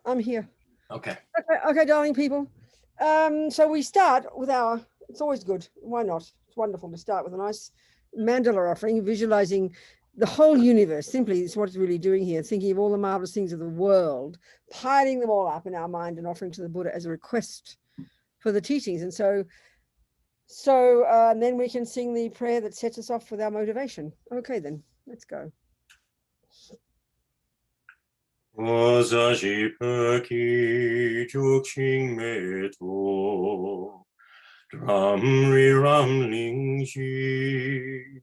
I'm here. Okay. Okay, darling people. So we start with it's always good. Why not? It's wonderful to start with a nice mandala offering, visualizing the whole universe. Simply, it's what it's really doing here, thinking of all the marvelous things of the world, piling them all up in our mind and offering to the Buddha as a request for the teachings. And and then we can sing the prayer that sets us off with our motivation. Okay, then, let's go. Ozaji perki juksing meto Dramri ramling shi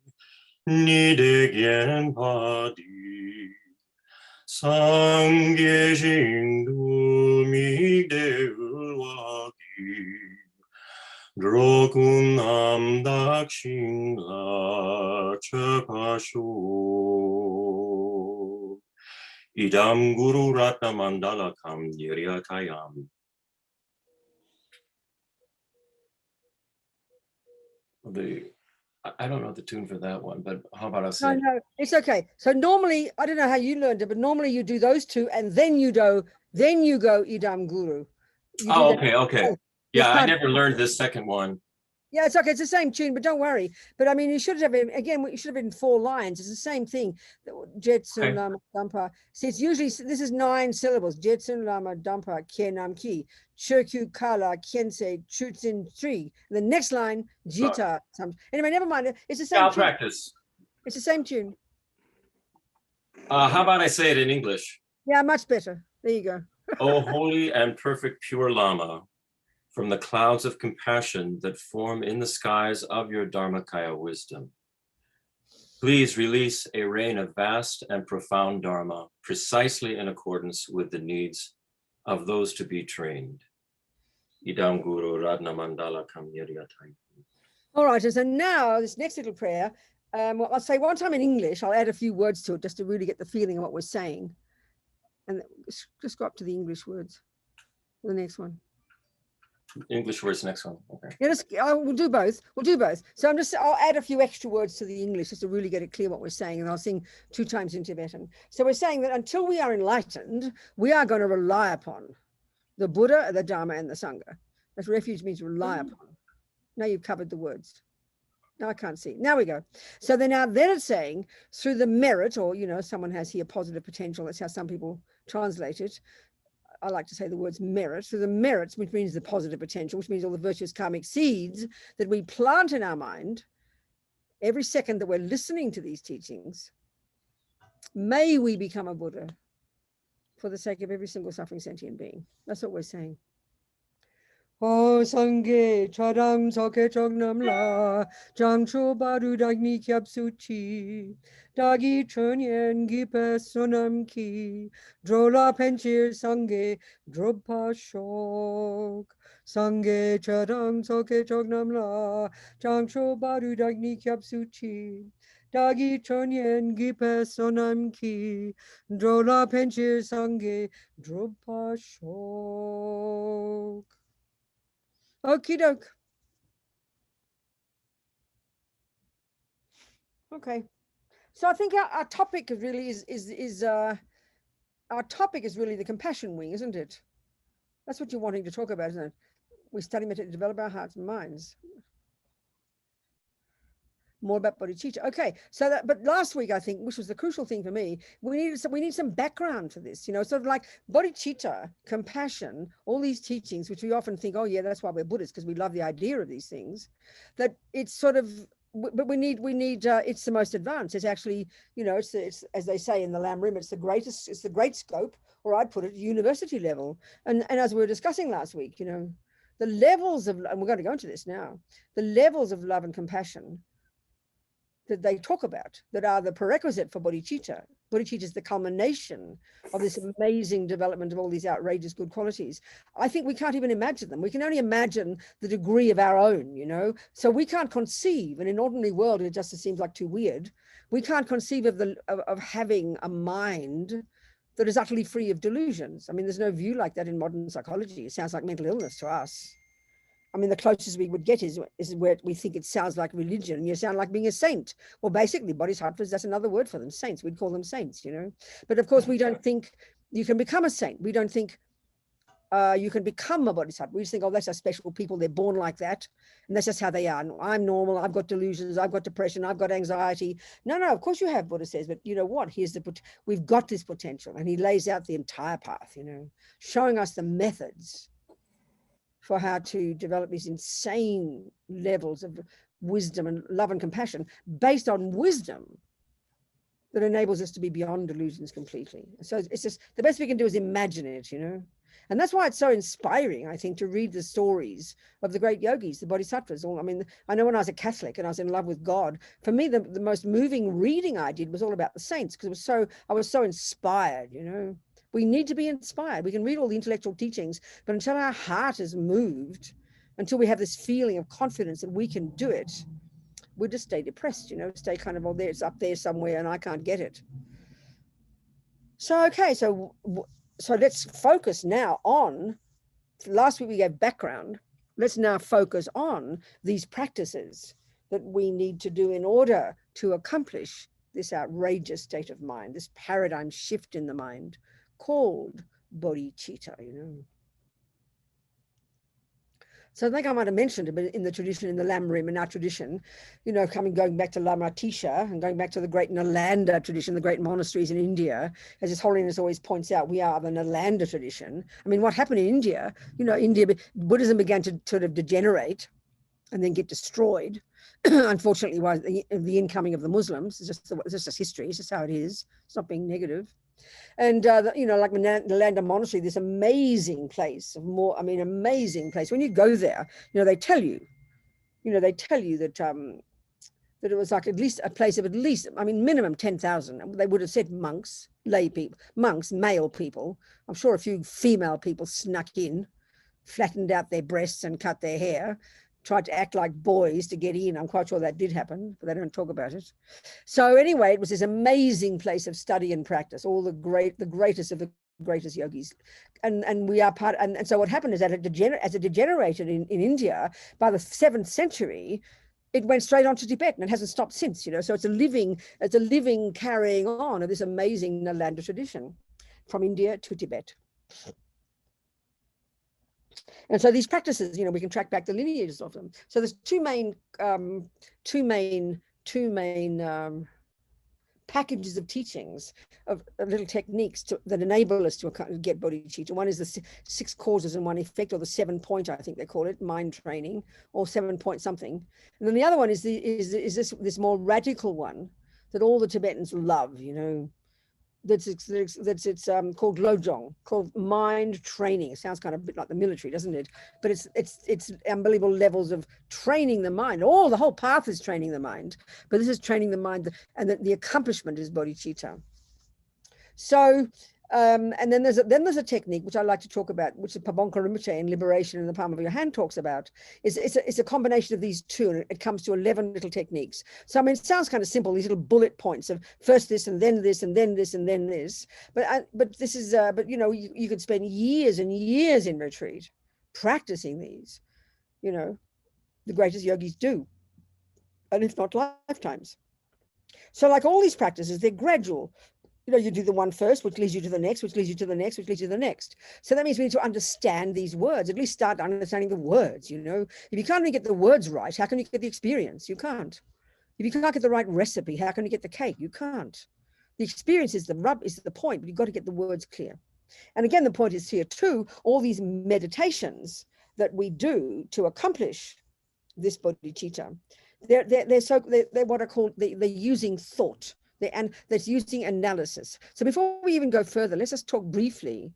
Nidegen padi Sangye jingdu migde ulwaki Drokun amdak shingla chapasho Idam Guru Ratna Mandala Kam Niriyatayam. I don't know the tune for that one, but how about I say? No, it's okay. So normally, I don't know how you learned it, but normally you do those two, and then you go Idam Guru. Okay. Yeah, I never learned this second one. Yeah, it's okay. It's the same tune, but don't worry. But I mean, you should have been, again, you should have been 4 lines. It's the same thing. Jetsun Lama Dampa. See, it's usually, this is 9 syllables. Jetsun Lama Dampa Kienam Ki. Churkyu Kala Kiense Chutsin Tri. The next line, Jita. Anyway, never mind. It's the same I'll tune. practice. It's the same tune. How about I say it in English? Yeah, much better. There you go. O holy and perfect pure Lama, from the clouds of compassion that form in the skies of your Dharmakaya wisdom, please release a rain of vast and profound Dharma, precisely in accordance with the needs of those to be trained. Idam Guru Radna Mandala Kam Niriyatayam. All right, so now this next little prayer, I'll say one time in English, I'll add a few words to it just to really get the feeling of what we're saying. And just go up to the English words, the next one. English words, next one. Okay. Yeah, we'll do both. So I'll add a few extra words to the English just to really get it clear what we're saying, and I'll sing 2 times in Tibetan. So we're saying that until we are enlightened, we are going to rely upon the Buddha, the Dharma, and the Sangha. That refuge means rely upon. Now you've covered the words. Now I can't see. Now we go. So then it's saying through the merit, or someone has here positive potential. That's how some people translate it. I like to say the words merit. So the merits, which means the positive potential, which means all the virtuous karmic seeds that we plant in our mind every second that we're listening to these teachings, may we become a Buddha for the sake of every single suffering sentient being. That's what we're saying. O Sangye Chadam Soke Chognam La Jangcho Baru Dagni Kyab Suchi Dagi Chunyen Gipe Sunam Ki Drola Penchir Sangye Drupa Shok Sangye Chadam Soke Chognam La Jangcho Baru Dagni Kyab Suchi Dagi Chunyen Gipe Sunam Ki Drola Penchir Sangye Drupa Shok. Okie doke. Okay, so I think our topic really our topic is really the compassion wing, isn't it? That's what you're wanting to talk about, isn't it? We study to develop our hearts and minds. More about bodhicitta. Okay, so but last week I think, which was the crucial thing for me, we need some background for this. Sort of like bodhicitta, compassion, all these teachings, which we often think, oh yeah, that's why we're Buddhists, because we love the idea of these things. That it's sort of, but we need. It's the most advanced. It's actually, it's as they say in the Lam Rim, it's the greatest. It's the great scope, or I'd put it university level. And as we were discussing last week, the levels of, and we're going to go into this now, the levels of love and compassion that they talk about, that are the prerequisite for bodhicitta. Bodhicitta is the culmination of this amazing development of all these outrageous good qualities. I think we can't even imagine them. We can only imagine the degree of our own, So we can't conceive, in an ordinary world, it just seems like too weird. We can't conceive of having a mind that is utterly free of delusions. I mean, there's no view like that in modern psychology. It sounds like mental illness to us. I mean, the closest we would get is where we think it sounds like religion. You sound like being a saint. Well, basically, bodhisattvas, that's another word for them, saints. We'd call them saints, But of course, we don't think you can become a saint. We don't think you can become a bodhisattva. We just think, oh, that's just special people. They're born like that. And that's just how they are. I'm normal. I've got delusions. I've got depression. I've got anxiety. No, of course you have, Buddha says. But you know what? We've got this potential. And he lays out the entire path, showing us the methods for how to develop these insane levels of wisdom and love and compassion based on wisdom that enables us to be beyond delusions completely. So it's just the best we can do is imagine it, And that's why it's so inspiring, I think, to read the stories of the great yogis, the bodhisattvas. I know when I was a Catholic and I was in love with God, for me, the most moving reading I did was all about the saints, because I was so inspired, We need to be inspired. We can read all the intellectual teachings, but until our heart is moved, until we have this feeling of confidence that we can do it, we'll just stay depressed, stay kind of, oh, there, it's up there somewhere and I can't get it. So, okay, so let's focus now on, last week we gave background, let's now focus on these practices that we need to do in order to accomplish this outrageous state of mind, this paradigm shift in the mind called bodhicitta, So I think I might have mentioned a bit in the tradition, in the Lamrim, in our tradition, going back to Lama Tisha and going back to the great Nalanda tradition, the great monasteries in India, as His Holiness always points out, we are the Nalanda tradition. I mean, what happened in India, Buddhism began to sort of degenerate and then get destroyed. Unfortunately, was the incoming of the Muslims. It's just history. It's just how it is. It's not being negative. And like the Nalanda Monastery, this amazing place amazing place. When you go there, they tell you that that it was like at least a place of minimum 10,000. They would have said monks, male people. I'm sure a few female people snuck in, flattened out their breasts and cut their hair, tried to act like boys to get in. I'm quite sure that did happen, but they don't talk about it. So anyway, it was this amazing place of study and practice, all the greatest of the greatest yogis. And we are part, and so what happened is that as it degenerated in India, by the 7th century, it went straight on to Tibet and it hasn't stopped since, So it's a living carrying on of this amazing Nalanda tradition from India to Tibet. And so these practices, we can track back the lineages of them. So there's two main packages of teachings, of little techniques that enable us to get bodhicitta. One is the 6 causes and 1 effect, or the 7-point, I think they call it, mind training, or 7-point something. And then the other one is this more radical one that all the Tibetans love, that's called lojong, called mind training. It sounds kind of a bit like the military, doesn't it? But it's unbelievable levels of training the mind. The whole path is training the mind, but this is training the mind, and the accomplishment is bodhicitta. So and then there's a technique which I like to talk about, which is Pabonka Rinpoche in Liberation in the Palm of Your Hand talks about. It's a combination of these two, and it comes to 11 little techniques. So it sounds kind of simple, these little bullet points of first this and then this and then this and then this. But this is you could spend years and years in retreat practicing these. The greatest yogis do, and if not lifetimes. So like all these practices, they're gradual. You do the one first, which leads you to the next, which leads you to the next, which leads you to the next. So that means we need to understand these words, at least start understanding the words, If you can't even get the words right, how can you get the experience? You can't. If you can't get the right recipe, how can you get the cake? You can't. The experience is the point, but you've got to get the words clear. And again, the point is here too, all these meditations that we do to accomplish this bodhicitta, they're what are called, they're using thought. That's using analysis. So before we even go further, let's just talk briefly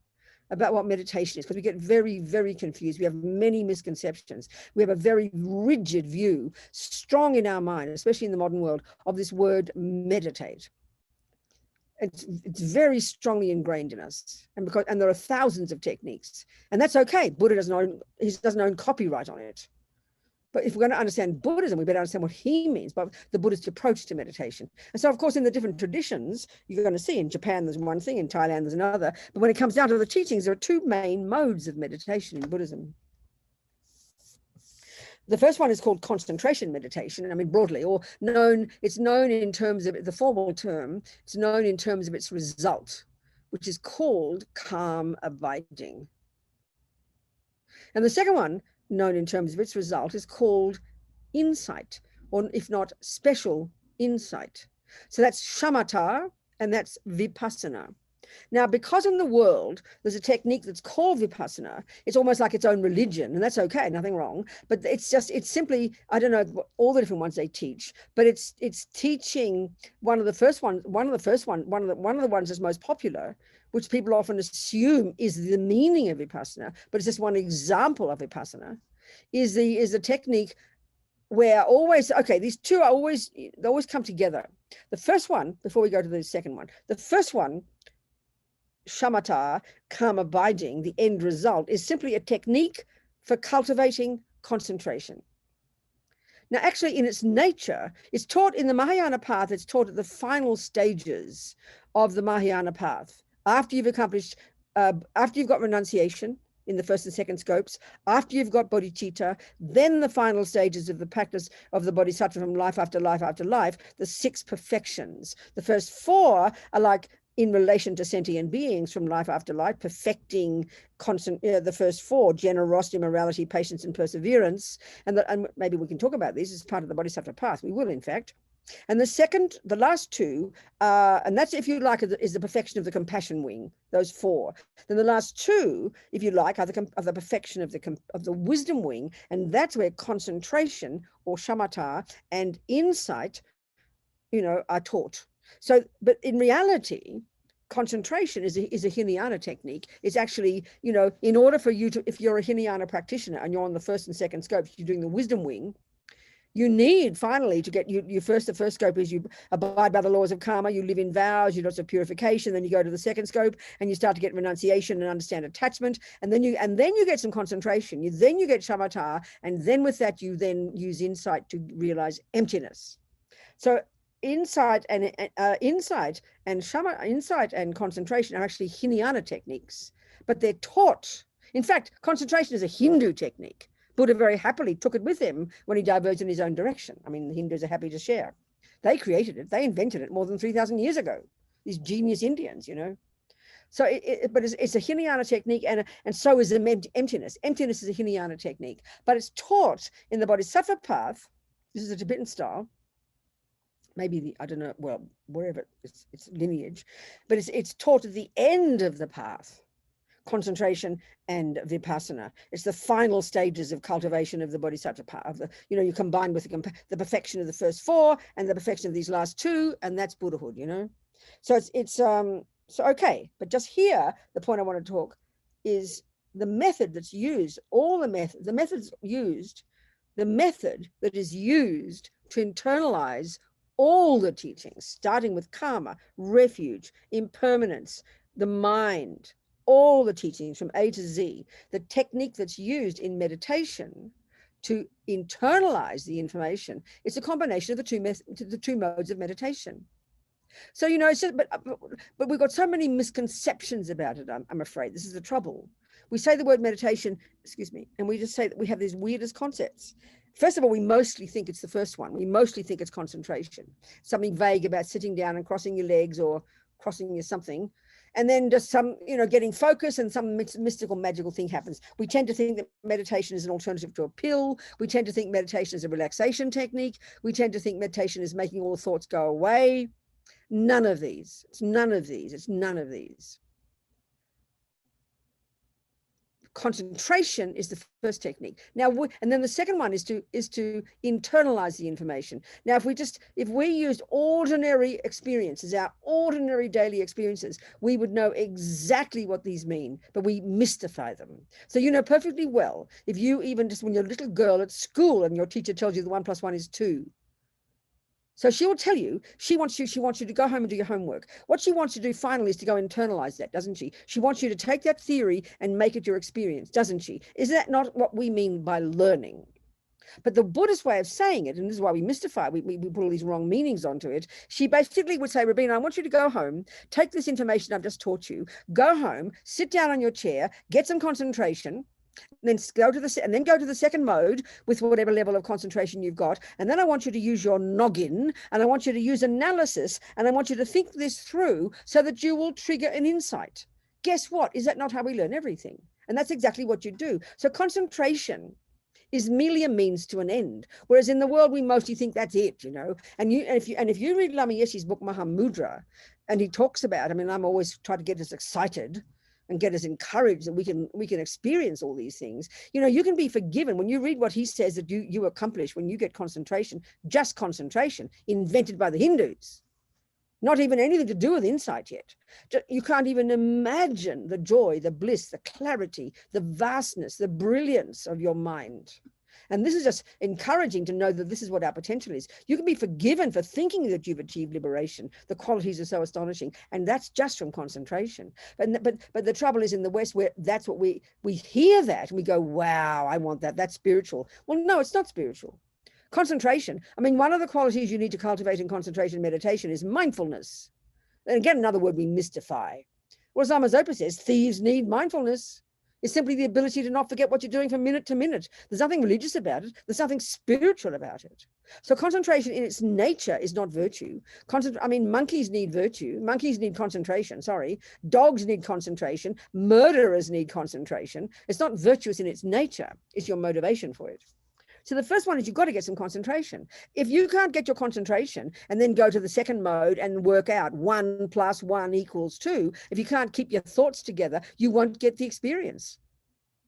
about what meditation is, because we get very, very confused. We have many misconceptions. We have a very rigid view, strong in our mind, especially in the modern world, of this word meditate. It's very strongly ingrained in us, and there are thousands of techniques, and that's okay. Buddha doesn't own copyright on it. But if we're going to understand Buddhism, we better understand what he means by the Buddhist approach to meditation. And so, of course, in the different traditions, you're going to see in Japan, there's one thing, in Thailand, there's another. But when it comes down to the teachings, there are 2 main modes of meditation in Buddhism. The first one is called concentration meditation, broadly, it's known in terms of the formal term, it's known in terms of its result, which is called calm abiding. And the second one, known in terms of its result, is called insight, or if not special insight. So that's shamatha and that's vipassana. Now, because in the world, there's a technique that's called Vipassana, it's almost like its own religion, and that's okay, nothing wrong. But it's simply, I don't know all the different ones they teach, but it's teaching one of the ones that's most popular, which people often assume is the meaning of Vipassana, but it's just one example of Vipassana, is the technique where these two they always come together. The first one, before we go to the second one, the first one, shamatha, calm abiding, the end result, is simply a technique for cultivating concentration. Now, actually, in its nature, it's taught in the Mahayana path, it's taught at the final stages of the Mahayana path. After you've accomplished, after you've got renunciation in the first and second scopes, after you've got bodhicitta, then the final stages of the practice of the bodhisattva from life after life after life, the 6 perfections. The first 4 are like in relation to sentient beings from life after life, perfecting the first 4, generosity, morality, patience, and perseverance. And maybe we can talk about these as part of the bodhisattva path. We will, in fact. And the last 2, and that's, if you like, is the perfection of the compassion wing, those 4. Then the last 2, if you like, are the perfection of the wisdom wing, and that's where concentration, or shamatha, and insight, are taught. So, but in reality, concentration is a Hinayana technique. It's actually, in order for you to, if you're a Hinayana practitioner and you're on the first and second scopes, you're doing the wisdom wing, you need finally to get the first scope is you abide by the laws of karma, you live in vows, you do lots of purification, then you go to the second scope and you start to get renunciation and understand attachment, and then you get some concentration, then you get shamatha, and then with that you then use insight to realize emptiness. So insight and concentration are actually Hinayana techniques, but they're taught. In fact, concentration is a Hindu technique. Buddha very happily took it with him when he diverged in his own direction. I mean, the Hindus are happy to share. They created it. They invented it more than 3,000 years ago. These genius Indians, So, it's a Hinayana technique, and so is emptiness. Emptiness is a Hinayana technique, but it's taught in the Bodhisattva path. This is a Tibetan style. Maybe I don't know, well, wherever it's lineage, but it's taught at the end of the path. Concentration and vipassana. It's the final stages of cultivation of the bodhisattva path. You combine with the perfection of the first 4 and the perfection of these last 2, and that's Buddhahood. So so okay. But just here, the point I want to talk is the method that's used. The method that is used to internalize all the teachings, starting with karma, refuge, impermanence, the mind, all the teachings from A to Z, the technique that's used in meditation to internalize the information, it's a combination of the two modes of meditation. So, it's just, but we've got so many misconceptions about it, I'm afraid. This is the trouble. We say the word meditation, and we just say that we have these weirdest concepts. First of all, we mostly think it's the first one. We mostly think it's concentration, something vague about sitting down and crossing your legs or crossing your something. And then just some, getting focus, and some mystical, magical thing happens. We tend to think that meditation is an alternative to a pill. We tend to think meditation is a relaxation technique. We tend to think meditation is making all thoughts go away. None of these. It's none of these. It's none of these. Concentration is the first technique. Now, and then the second one is to internalize the information. Now, if we used ordinary experiences, our ordinary daily experiences, we would know exactly what these mean, but we mystify them. So you know perfectly well, if you even just when you're a little girl at school and your teacher tells you the 1 + 1 is 2. So she will tell you, she wants you to go home and do your homework. What she wants you to do finally is to go internalize that, doesn't she? She wants you to take that theory and make it your experience, doesn't she? Is that not what we mean by learning? But the Buddhist way of saying it, and this is why we mystify, we put all these wrong meanings onto it. She basically would say, Robina, I want you to go home, take this information I've just taught you, go home, sit down on your chair, get some concentration, then go to the second mode with whatever level of concentration you've got. And then I want you to use your noggin, and I want you to use analysis, and I want you to think this through so that you will trigger an insight. Guess what? Is that not how we learn everything? And that's exactly what you do. So concentration is merely a means to an end. Whereas in the world, we mostly think that's it, you know. And if you read Lama Yeshe's book, Mahamudra, and he talks about, I mean, I'm always trying to get us excited and get us encouraged that we can experience all these things. You know, you can be forgiven when you read what he says that you accomplish when you get concentration, just concentration, invented by the Hindus. Not even anything to do with insight yet. You can't even imagine the joy, the bliss, the clarity, the vastness, the brilliance of your mind. And this is just encouraging to know that this is what our potential is. You can be forgiven for thinking that you've achieved liberation. The qualities are so astonishing. And that's just from concentration. But the trouble is in the West, where that's what we hear that and we go, wow, I want that. That's spiritual. Well, no, it's not spiritual. Concentration. I mean, one of the qualities you need to cultivate in concentration meditation is mindfulness. And again, another word we mystify. Whereas Lama Zopa says, thieves need mindfulness. It's simply the ability to not forget what you're doing from minute to minute. There's nothing religious about it. There's nothing spiritual about it. So concentration in its nature is not virtue. I mean, monkeys need virtue. Monkeys need concentration, sorry. Dogs need concentration. Murderers need concentration. It's not virtuous in its nature. It's your motivation for it. So the first one is you've got to get some concentration. If you can't get your concentration and then go to the second mode and work out 1 + 1 = 2, if you can't keep your thoughts together, you won't get the experience.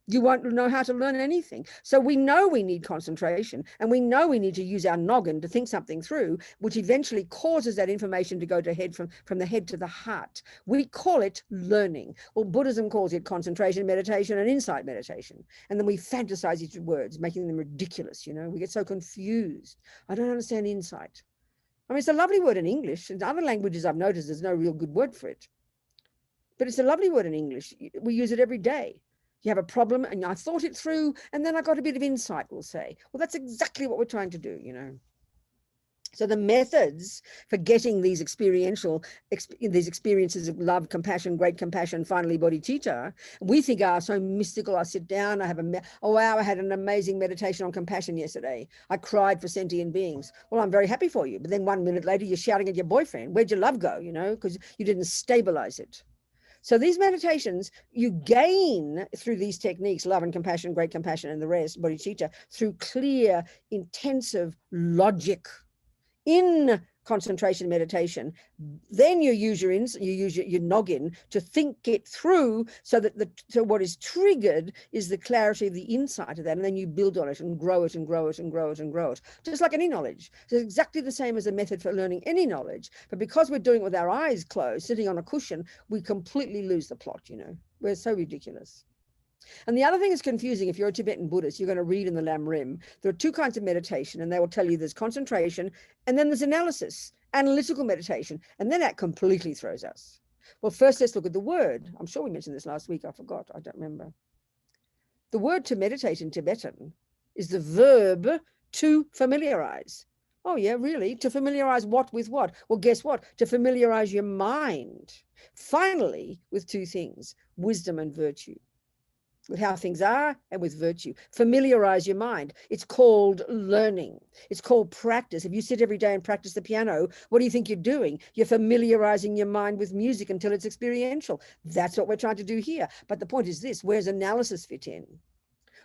You won't know how to learn anything. So we know we need concentration, and we know we need to use our noggin to think something through, which eventually causes that information to go to head from the head to the heart. We call it learning. Well, Buddhism calls it concentration meditation and insight meditation. And then we fantasize these words, making them ridiculous. You know, we get so confused. I don't understand insight. I mean, it's a lovely word in English. In other languages, I've noticed there's no real good word for it. But it's a lovely word in English. We use it every day. You have a problem and I thought it through and then I got a bit of insight, we'll say. Well, that's exactly what we're trying to do, you know. So the methods for getting these experiences of love, compassion, great compassion, finally bodhicitta, we think are so mystical. I sit down, I have oh wow, I had an amazing meditation on compassion yesterday. I cried for sentient beings. Well, I'm very happy for you. But then 1 minute later, you're shouting at your boyfriend. Where'd your love go, you know, because you didn't stabilize it. So these meditations, you gain through these techniques, love and compassion, great compassion, and the rest, bodhicitta, through clear, intensive logic in concentration meditation. Then you use your noggin to think it through so that so what is triggered is the clarity of the insight of that, and then you build on it and grow it and grow it and grow it and grow it, just like any knowledge. So it's exactly the same as a method for learning any knowledge, but because we're doing it with our eyes closed, sitting on a cushion, we completely lose the plot, you know. We're so ridiculous. And the other thing is confusing. If you're a Tibetan Buddhist, you're going to read in the Lam Rim, there are 2 kinds of meditation, and they will tell you there's concentration and then there's analysis, analytical meditation, and then that completely throws us. Well, first let's look at the word. I'm sure we mentioned this last week. I forgot. I don't remember. The word to meditate in Tibetan is the verb to familiarize. Oh yeah, really? To familiarize what with what? Well, guess what? To familiarize your mind. Finally, with 2 things, wisdom and virtue. With how things are and with virtue. Familiarize your mind. It's called learning. It's called practice. If you sit every day and practice the piano, what do you think you're doing? You're familiarizing your mind with music until it's experiential. That's what we're trying to do here. But the point is this, where's analysis fit in?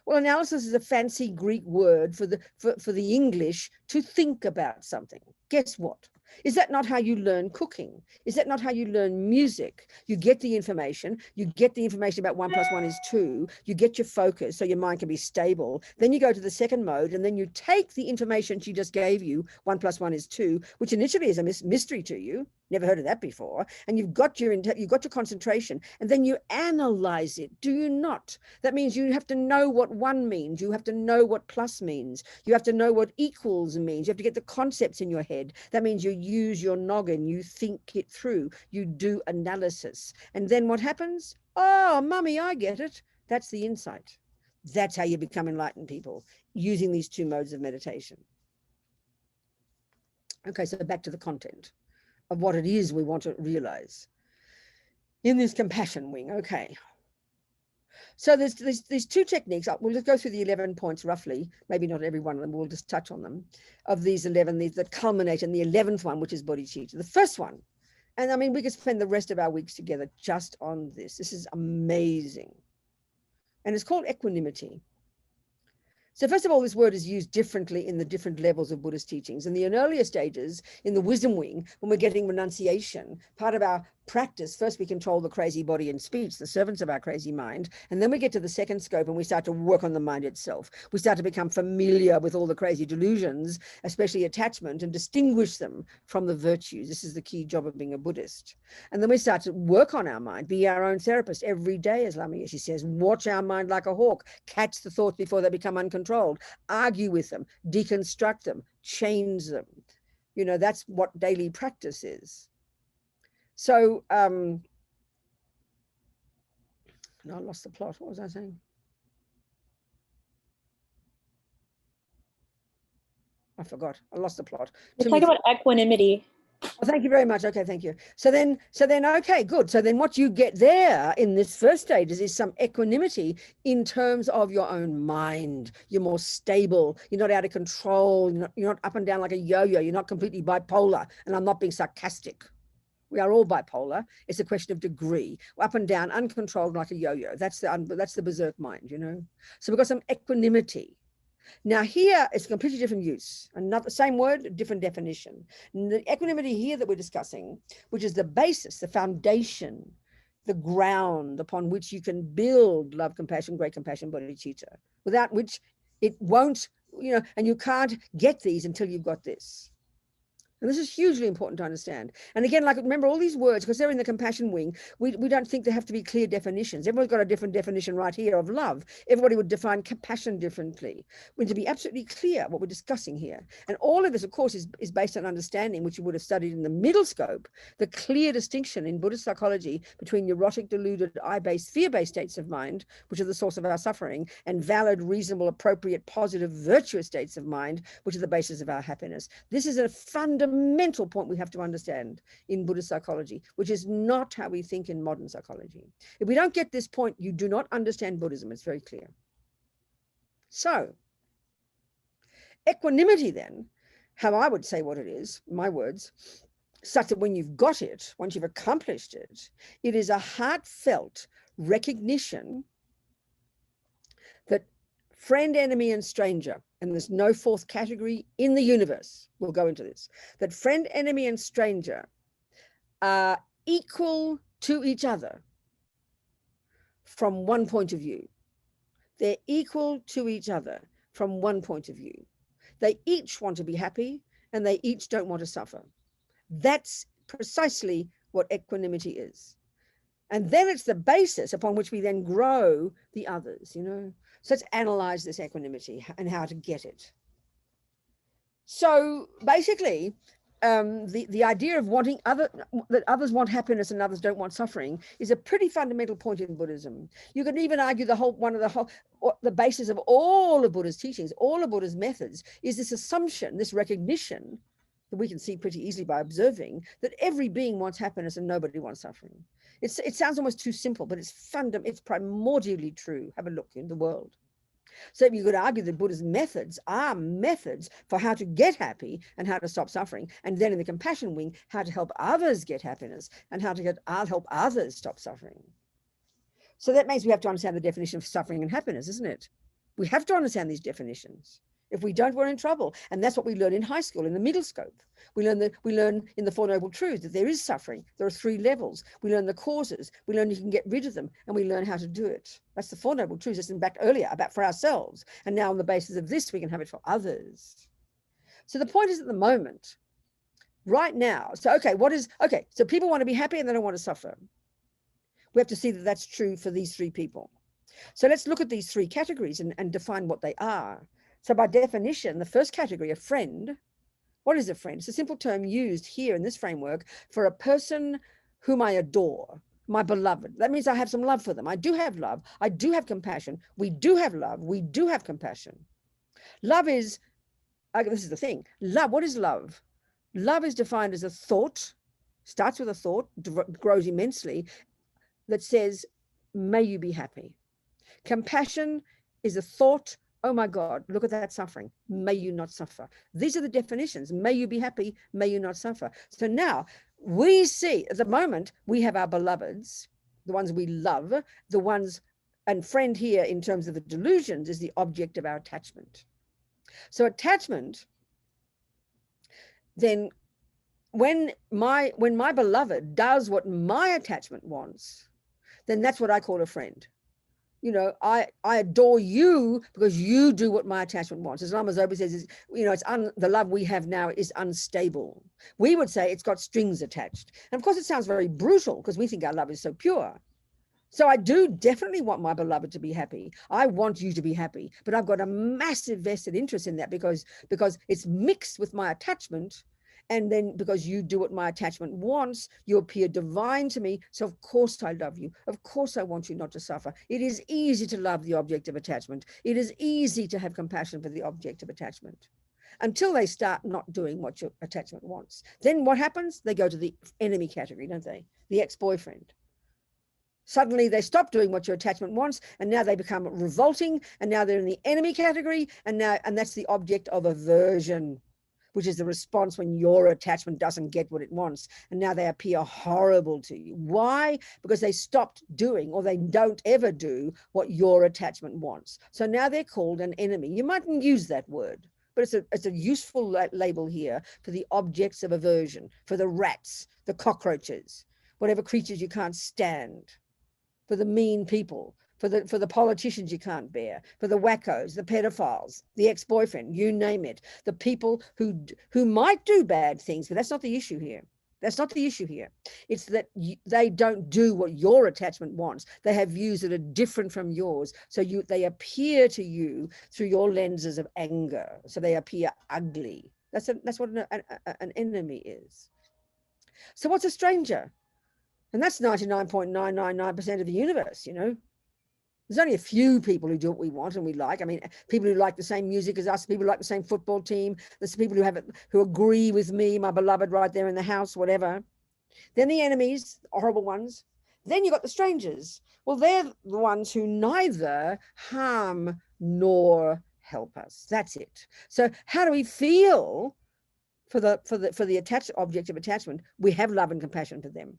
Well, analysis is a fancy Greek word for the English to think about something. Guess what? Is that not how you learn cooking? Is that not how you learn music? You get the information about 1 + 1 = 2. You get your focus so your mind can be stable. Then you go to the second mode and then you take the information she just gave you, 1 + 1 = 2, which initially is a mystery to you. Never heard of that before. And you've got your concentration, and then you analyze it. Do you not? That means you have to know what 1 means. You have to know what plus means. You have to know what equals means. You have to get the concepts in your head. That means you use your noggin. You think it through. You do analysis. And then what happens? Oh, mummy, I get it. That's the insight. That's how you become enlightened people, using these 2 modes of meditation. Okay, so back to the content of what it is we want to realize in this compassion wing. Okay, so there's these 2 techniques. We'll just go through the 11 points roughly, maybe not every one of them, we'll just touch on them, of these 11 that culminate in the 11th one, which is bodhicitta. The first one, and I mean we could spend the rest of our weeks together just on this. This is amazing. and it's called equanimity. So first of all, this word is used differently in the different levels of Buddhist teachings. In the earlier stages, in the wisdom wing, when we're getting renunciation, part of our practice, first we control the crazy body and speech, the servants of our crazy mind, and then we get to the second scope and we start to work on the mind itself. We start to become familiar with all the crazy delusions, especially attachment, and distinguish them from the virtues. This is the key job of being a Buddhist. And then we start to work on our mind, be our own therapist every day, as Lama Yeshe says, watch our mind like a hawk, catch the thoughts before they become uncontrolled, argue with them, deconstruct them, change them. You know, that's what daily practice is. So, no, I lost the plot. What was I saying? I forgot. I lost the plot. We're talking about equanimity. Oh, thank you very much. Okay, thank you. So then, okay, good. So then what you get there in this first stage is some equanimity in terms of your own mind. You're more stable. You're not out of control. You're not up and down like a yo-yo. You're not completely bipolar. And I'm not being sarcastic. We are all bipolar. It's a question of degree. Up and down, uncontrolled like a yo-yo. That's the berserk mind, you know. So we've got some equanimity. Now here it's a completely different use. Another same word, different definition. The equanimity here that we're discussing, which is the basis, the foundation, the ground upon which you can build love, compassion, great compassion, bodhicitta, without which it won't, you know, and you can't get these until you've got this. And this is hugely important to understand. And again, like, remember all these words, because they're in the compassion wing, we don't think there have to be clear definitions. Everyone's got a different definition right here of love. Everybody would define compassion differently. We need to be absolutely clear what we're discussing here. And all of this, of course, is based on understanding, which you would have studied in the middle scope, the clear distinction in Buddhist psychology between neurotic, deluded, I-based, fear-based states of mind, which are the source of our suffering, and valid, reasonable, appropriate, positive, virtuous states of mind, which are the basis of our happiness. This is a fundamental point we have to understand in Buddhist psychology, which is not how we think in modern psychology. If we don't get this point, you do not understand Buddhism. It's very clear. So, equanimity then, how I would say what it is, my words, such that when you've got it, once you've accomplished it, it is a heartfelt recognition that friend, enemy, and stranger, and there's no fourth category in the universe, we'll go into this, that friend, enemy, and stranger are equal to each other from one point of view. They're equal to each other from one point of view. They each want to be happy, and they each don't want to suffer. That's precisely what equanimity is. And then it's the basis upon which we then grow the others, you know. So let's analyze this equanimity and how to get it. So basically, the idea of wanting that others want happiness and others don't want suffering is a pretty fundamental point in Buddhism. You could even argue the basis of all of Buddha's teachings, all of Buddha's methods, is this assumption, this recognition that we can see pretty easily by observing, that every being wants happiness and nobody wants suffering. It sounds almost too simple, but it's primordially true. Have a look in the world. So you could argue that Buddha's methods are methods for how to get happy and how to stop suffering. And then in the compassion wing, how to help others get happiness and how to help others stop suffering. So that means we have to understand the definition of suffering and happiness, isn't it? We have to understand these definitions. If we don't, we're in trouble. And that's what we learn in high school, in the middle scope. We learn in the Four Noble Truths that there is suffering. There are 3 levels. We learn the causes. We learn you can get rid of them, and we learn how to do it. That's the Four Noble Truths. That's in back earlier about for ourselves. And now on the basis of this, we can have it for others. So the point is at the moment, right now, so people want to be happy and they don't want to suffer. We have to see that that's true for these 3 people. So let's look at these 3 categories and define what they are. So by definition, the first category, a friend, what is a friend? It's a simple term used here in this framework for a person whom I adore, my beloved. That means I have some love for them. I do have love. I do have compassion. We do have love. We do have compassion. Love is, this is the thing, love, what is love? Love is defined as a thought, starts with a thought, grows immensely, that says, may you be happy. Compassion is a thought, oh my God, look at that suffering. May you not suffer. These are the definitions. May you be happy. May you not suffer. So now we see at the moment, we have our beloveds, the ones we love, the ones And friend here, in terms of the delusions, is the object of our attachment. So attachment, then when my beloved does what my attachment wants, then that's what I call a friend. You know, I adore you because you do what my attachment wants. As Lama Zopa says, is, you know, the love we have now is unstable. We would say it's got strings attached. And of course, it sounds very brutal because we think our love is so pure. So I do definitely want my beloved to be happy. I want you to be happy, but I've got a massive vested interest in that because it's mixed with my attachment. And then because you do what my attachment wants, you appear divine to me. So of course I love you. Of course I want you not to suffer. It is easy to love the object of attachment. It is easy to have compassion for the object of attachment until they start not doing what your attachment wants. Then what happens? They go to the enemy category, don't they? The ex-boyfriend. Suddenly they stop doing what your attachment wants, and now they become revolting, and now they're in the enemy category, and that's the object of aversion, which is the response when your attachment doesn't get what it wants. And now they appear horrible to you. Why? Because they stopped doing, or they don't ever do, what your attachment wants. So now they're called an enemy. You mightn't use that word, but it's a useful label here for the objects of aversion, for the rats, the cockroaches, whatever creatures you can't stand, for the mean people, for the politicians you can't bear, for the wackos, the pedophiles, the ex-boyfriend, you name it, the people who might do bad things, but that's not the issue here. That's not the issue here. It's that they don't do what your attachment wants. They have views that are different from yours. So they appear to you through your lenses of anger. So they appear ugly. That's what an enemy is. So what's a stranger? And that's 99.999% of the universe, you know. There's only a few people who do what we want and we like. I mean, people who like the same music as us, people who like the same football team. There's people who agree with me, my beloved right there in the house, whatever. Then the enemies, horrible ones. Then you've got the strangers. Well, they're the ones who neither harm nor help us. That's it. So how do we feel for the attached object of attachment? We have love and compassion for them.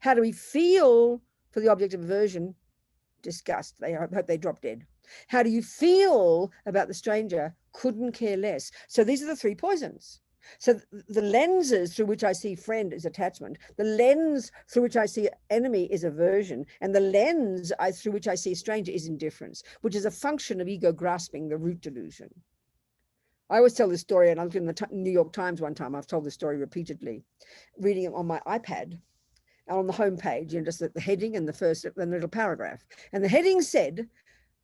How do we feel for the object of aversion? Disgust. I hope they drop dead. How do you feel about the stranger? Couldn't care less. So these are the three poisons. So the lenses through which I see friend is attachment. The lens through which I see enemy is aversion. And the lens through which I see stranger is indifference, which is a function of ego grasping the root delusion. I always tell this story, and I looked in the New York Times one time. I've told this story repeatedly, reading it on my iPad. On the homepage, you know, just the heading and the little paragraph. And the heading said,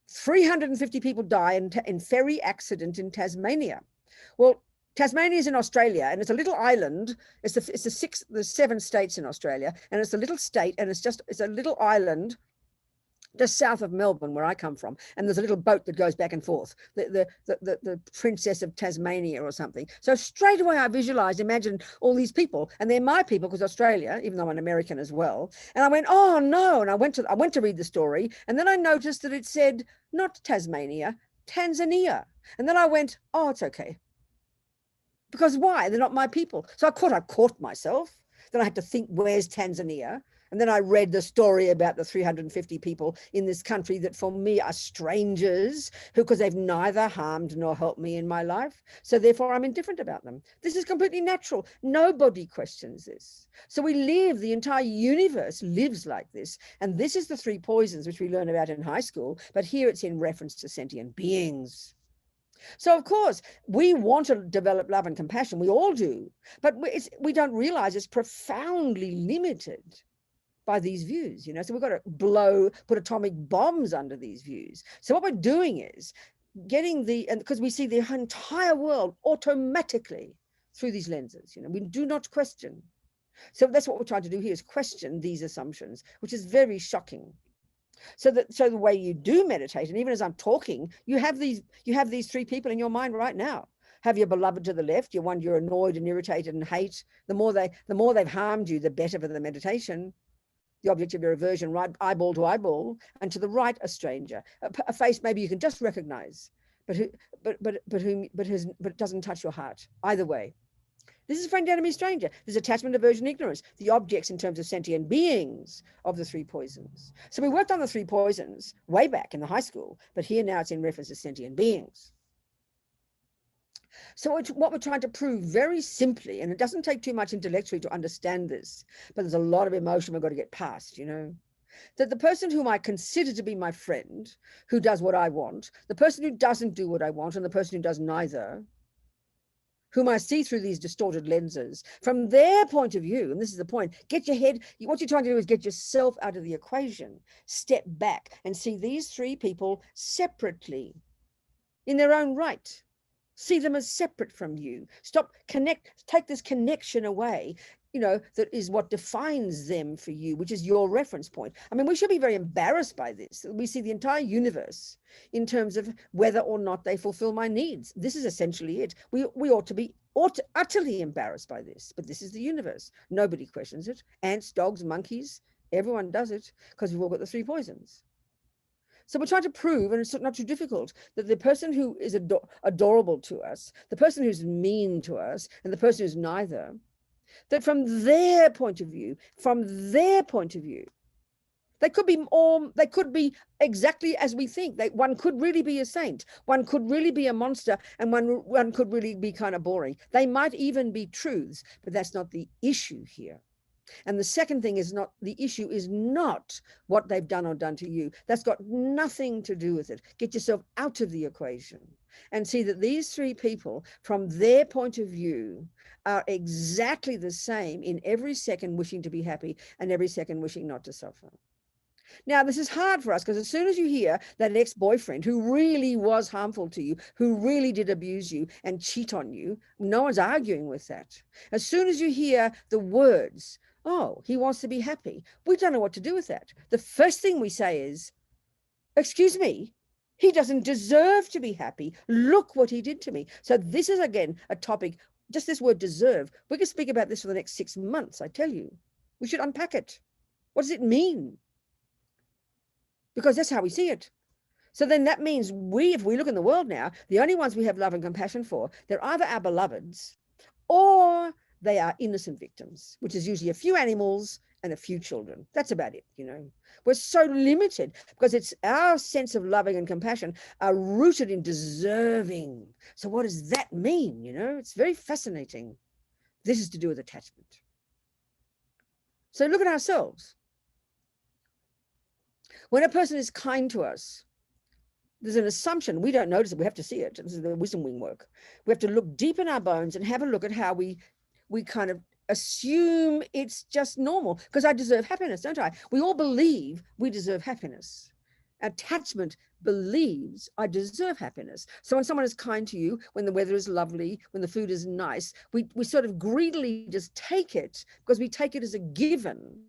350 people die in ferry accident in Tasmania. Well, Tasmania is in Australia, and it's a little island. There's 7 states in Australia, and it's a little state, and it's a little island just south of Melbourne, where I come from, and there's a little boat that goes back and forth, the Princess of Tasmania or something. So straight away I imagine all these people, and they're my people because Australia, even though I'm an American as well. And I went, oh no, and I went to read the story, and then I noticed that it said not Tasmania, Tanzania, and then I went, oh, it's okay. Because why? They're not my people. So I caught myself. Then I had to think, where's Tanzania? And then I read the story about the 350 people in this country that for me are strangers because they've neither harmed nor helped me in my life. So therefore I'm indifferent about them. This is completely natural. Nobody questions this. So the entire universe lives like this. And this is the 3 poisons which we learn about in high school, but here it's in reference to sentient beings. So of course, we want to develop love and compassion. We all do, but we don't realize it's profoundly limited by these views, you know. So we've got to put atomic bombs under these views. So what we're doing is getting because we see the entire world automatically through these lenses, you know, we do not question. So that's what we're trying to do here, is question these assumptions, which is very shocking. So the way you do meditate, and even as I'm talking, you have these 3 people in your mind right now. Have your beloved to the left, your one you're annoyed and irritated and hate. The more they've harmed you, the better for the meditation. The object of your aversion, right eyeball to eyeball, and to the right, a stranger, a face maybe you can just recognize, but it doesn't touch your heart. Either way, This is friend, enemy, stranger. There's attachment, aversion, ignorance, the objects in terms of sentient beings of the 3 poisons. So we worked on the 3 poisons way back in the high school, but here now it's in reference to sentient beings. So what we're trying to prove very simply, and it doesn't take too much intellectually to understand this, but there's a lot of emotion we've got to get past, you know, that the person whom I consider to be my friend, who does what I want, the person who doesn't do what I want, and the person who does neither, whom I see through these distorted lenses, from their point of view, and this is the point, get your head, what you're trying to do is get yourself out of the equation, step back and see these 3 people separately in their own right. See them as separate from you. Take this connection away, you know, that is what defines them for you, which is your reference point. I mean, we should be very embarrassed by this. We see the entire universe in terms of whether or not they fulfill my needs. This is essentially it. We ought to be utterly embarrassed by this, but this is the universe. Nobody questions it. Ants, dogs, monkeys, everyone does it because we've all got the 3 poisons. So we're trying to prove, and it's not too difficult, that the person who is adorable to us, the person who's mean to us, and the person who's neither, that from their point of view, they could be exactly as we think. One could really be a saint, one could really be a monster, and one could really be kind of boring. They might even be truths, but that's not the issue here. And the second thing is the issue is not what they've done or done to you. That's got nothing to do with it. Get yourself out of the equation and see that these 3 people, from their point of view, are exactly the same in every second wishing to be happy and every second wishing not to suffer. Now, this is hard for us because as soon as you hear that ex-boyfriend who really was harmful to you, who really did abuse you and cheat on you, no one's arguing with that. As soon as you hear the words, oh, he wants to be happy, we don't know what to do with that. The first thing we say is, excuse me, he doesn't deserve to be happy. Look what he did to me. So this is, again, a topic, just this word deserve. We could speak about this for the next 6 months, I tell you. We should unpack it. What does it mean? Because that's how we see it. So then that means if we look in the world now, the only ones we have love and compassion for, they're either our beloveds or they are innocent victims, which is usually a few animals and a few children. That's about it, you know. We're so limited because it's our sense of loving and compassion are rooted in deserving. So what does that mean? You know, it's very fascinating. This is to do with attachment. So look at ourselves. When a person is kind to us, there's an assumption. We don't notice it. We have to see it. This is the wisdom wing work. We have to look deep in our bones and have a look at how we kind of assume it's just normal because I deserve happiness, don't I? We all believe we deserve happiness. Attachment believes I deserve happiness. So when someone is kind to you, when the weather is lovely, when the food is nice, we sort of greedily just take it because we take it as a given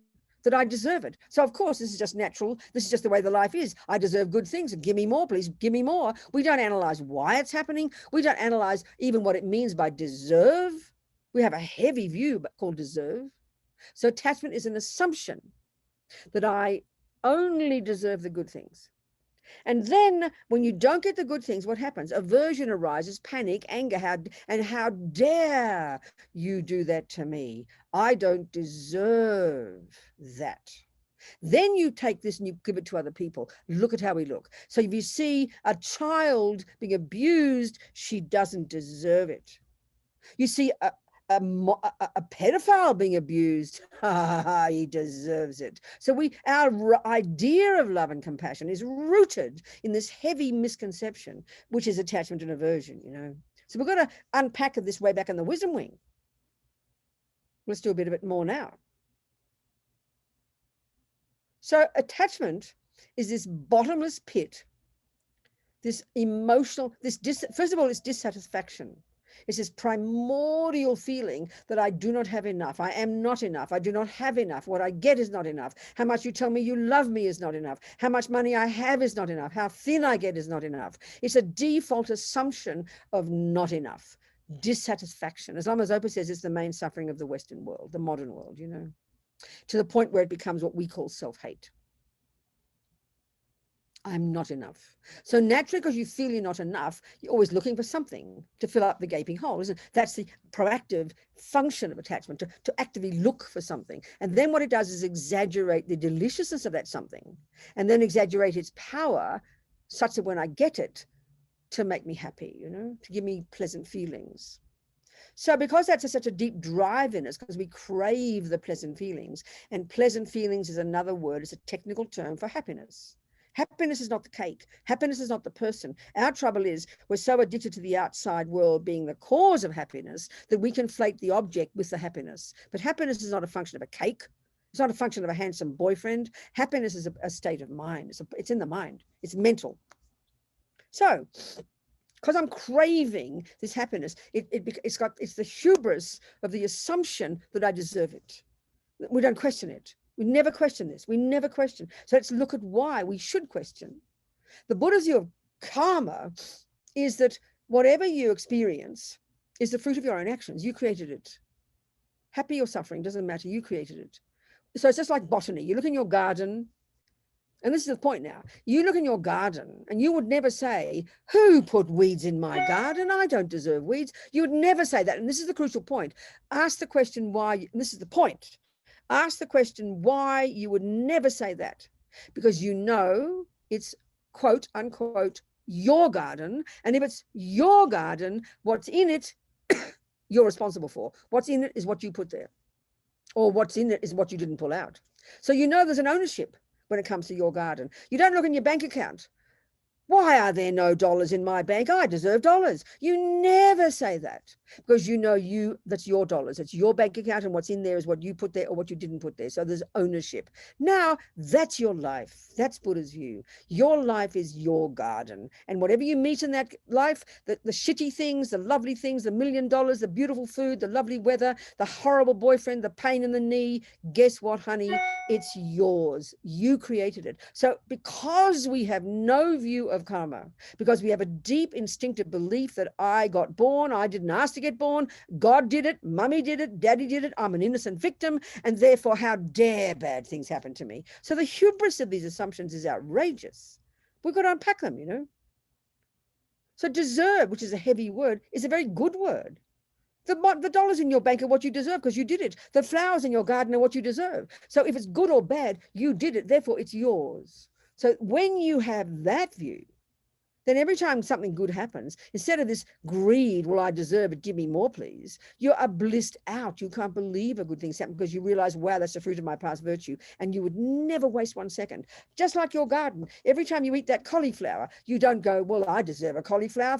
that I deserve it. So of course, this is just natural. This is just the way the life is. I deserve good things. Give me more, please. Give me more. We don't analyze why it's happening. We don't analyze even what it means by deserve. We have a heavy view called deserve. So attachment is an assumption that I only deserve the good things. And then when you don't get the good things, what happens? Aversion arises, panic, anger, how dare you do that to me? I don't deserve that. Then you take this and you give it to other people. Look at how we look. So if you see a child being abused, she doesn't deserve it. You see a pedophile being abused, he deserves it. So our idea of love and compassion is rooted in this heavy misconception, which is attachment and aversion, you know. So we've got to unpack this way back in the wisdom wing. Let's do a bit of it more now. So attachment is this bottomless pit, this emotional, first of all, it's dissatisfaction. It's this primordial feeling that I do not have enough. I am not enough. I do not have enough. What I get is not enough. How much you tell me you love me is not enough. How much money I have is not enough. How thin I get is not enough. It's a default assumption of not enough. Dissatisfaction. As Lama Zopa says, it's the main suffering of the Western world, the modern world, you know, to the point where it becomes what we call self-hate. I'm not enough. So naturally, because you feel you're not enough, you're always looking for something to fill up the gaping hole, isn't it? That's the proactive function of attachment, to actively look for something. And then what it does is exaggerate the deliciousness of that something, and then exaggerate its power such that when I get it, to make me happy, to give me pleasant feelings. So because that's such a deep drive in us, because we crave the pleasant feelings, and pleasant feelings is another word, it's a technical term for happiness. Happiness is not the cake. Happiness is not the person. Our trouble is we're so addicted to the outside world being the cause of happiness that we conflate the object with the happiness. But happiness is not a function of a cake. It's not a function of a handsome boyfriend. Happiness is a state of mind. It's in the mind. It's mental. So, because I'm craving this happiness, it's the hubris of the assumption that I deserve it. We don't question it. We never question this. We never question. So let's look at why we should question. The Buddha's view of karma is that whatever you experience is the fruit of your own actions. You created it. Happy or suffering, doesn't matter. You created it. So it's just like botany. You look in your garden, and this is the point now. You look in your garden and you would never say, who put weeds in my garden? I don't deserve weeds. You would never say that. And this is the crucial point. Ask the question why, and this is the point. Ask the question why you would never say that. Because you know it's quote unquote your garden. And if it's your garden, what's in it, you're responsible for. What's in it is what you put there. Or what's in it is what you didn't pull out. So you know there's an ownership when it comes to your garden. You don't look in your bank account. Why are there no dollars in my bank? I deserve dollars. You never say that because you know that's your dollars. It's your bank account, and what's in there is what you put there or what you didn't put there. So there's ownership. Now, that's your life. That's Buddha's view. Your life is your garden. And whatever you meet in that life, the shitty things, the lovely things, the $1 million, the beautiful food, the lovely weather, the horrible boyfriend, the pain in the knee, guess what, honey? It's yours. You created it. So because we have no view of karma, because we have a deep instinctive belief that I got born, I didn't ask to get born, God did it, mummy did it, daddy did it, I'm an innocent victim, and therefore how dare bad things happen to me. So the hubris of these assumptions is outrageous. We've got to unpack them, So deserve, which is a heavy word, is a very good word. The dollars in your bank are what you deserve because you did it. The flowers in your garden are what you deserve. So if it's good or bad, you did it, therefore it's yours. So when you have that view, then every time something good happens, instead of this greed, well, I deserve it, give me more, please, you are blissed out. You can't believe a good thing's happened because you realize, wow, that's the fruit of my past virtue. And you would never waste 1 second. Just like your garden. Every time you eat that cauliflower, you don't go, well, I deserve a cauliflower,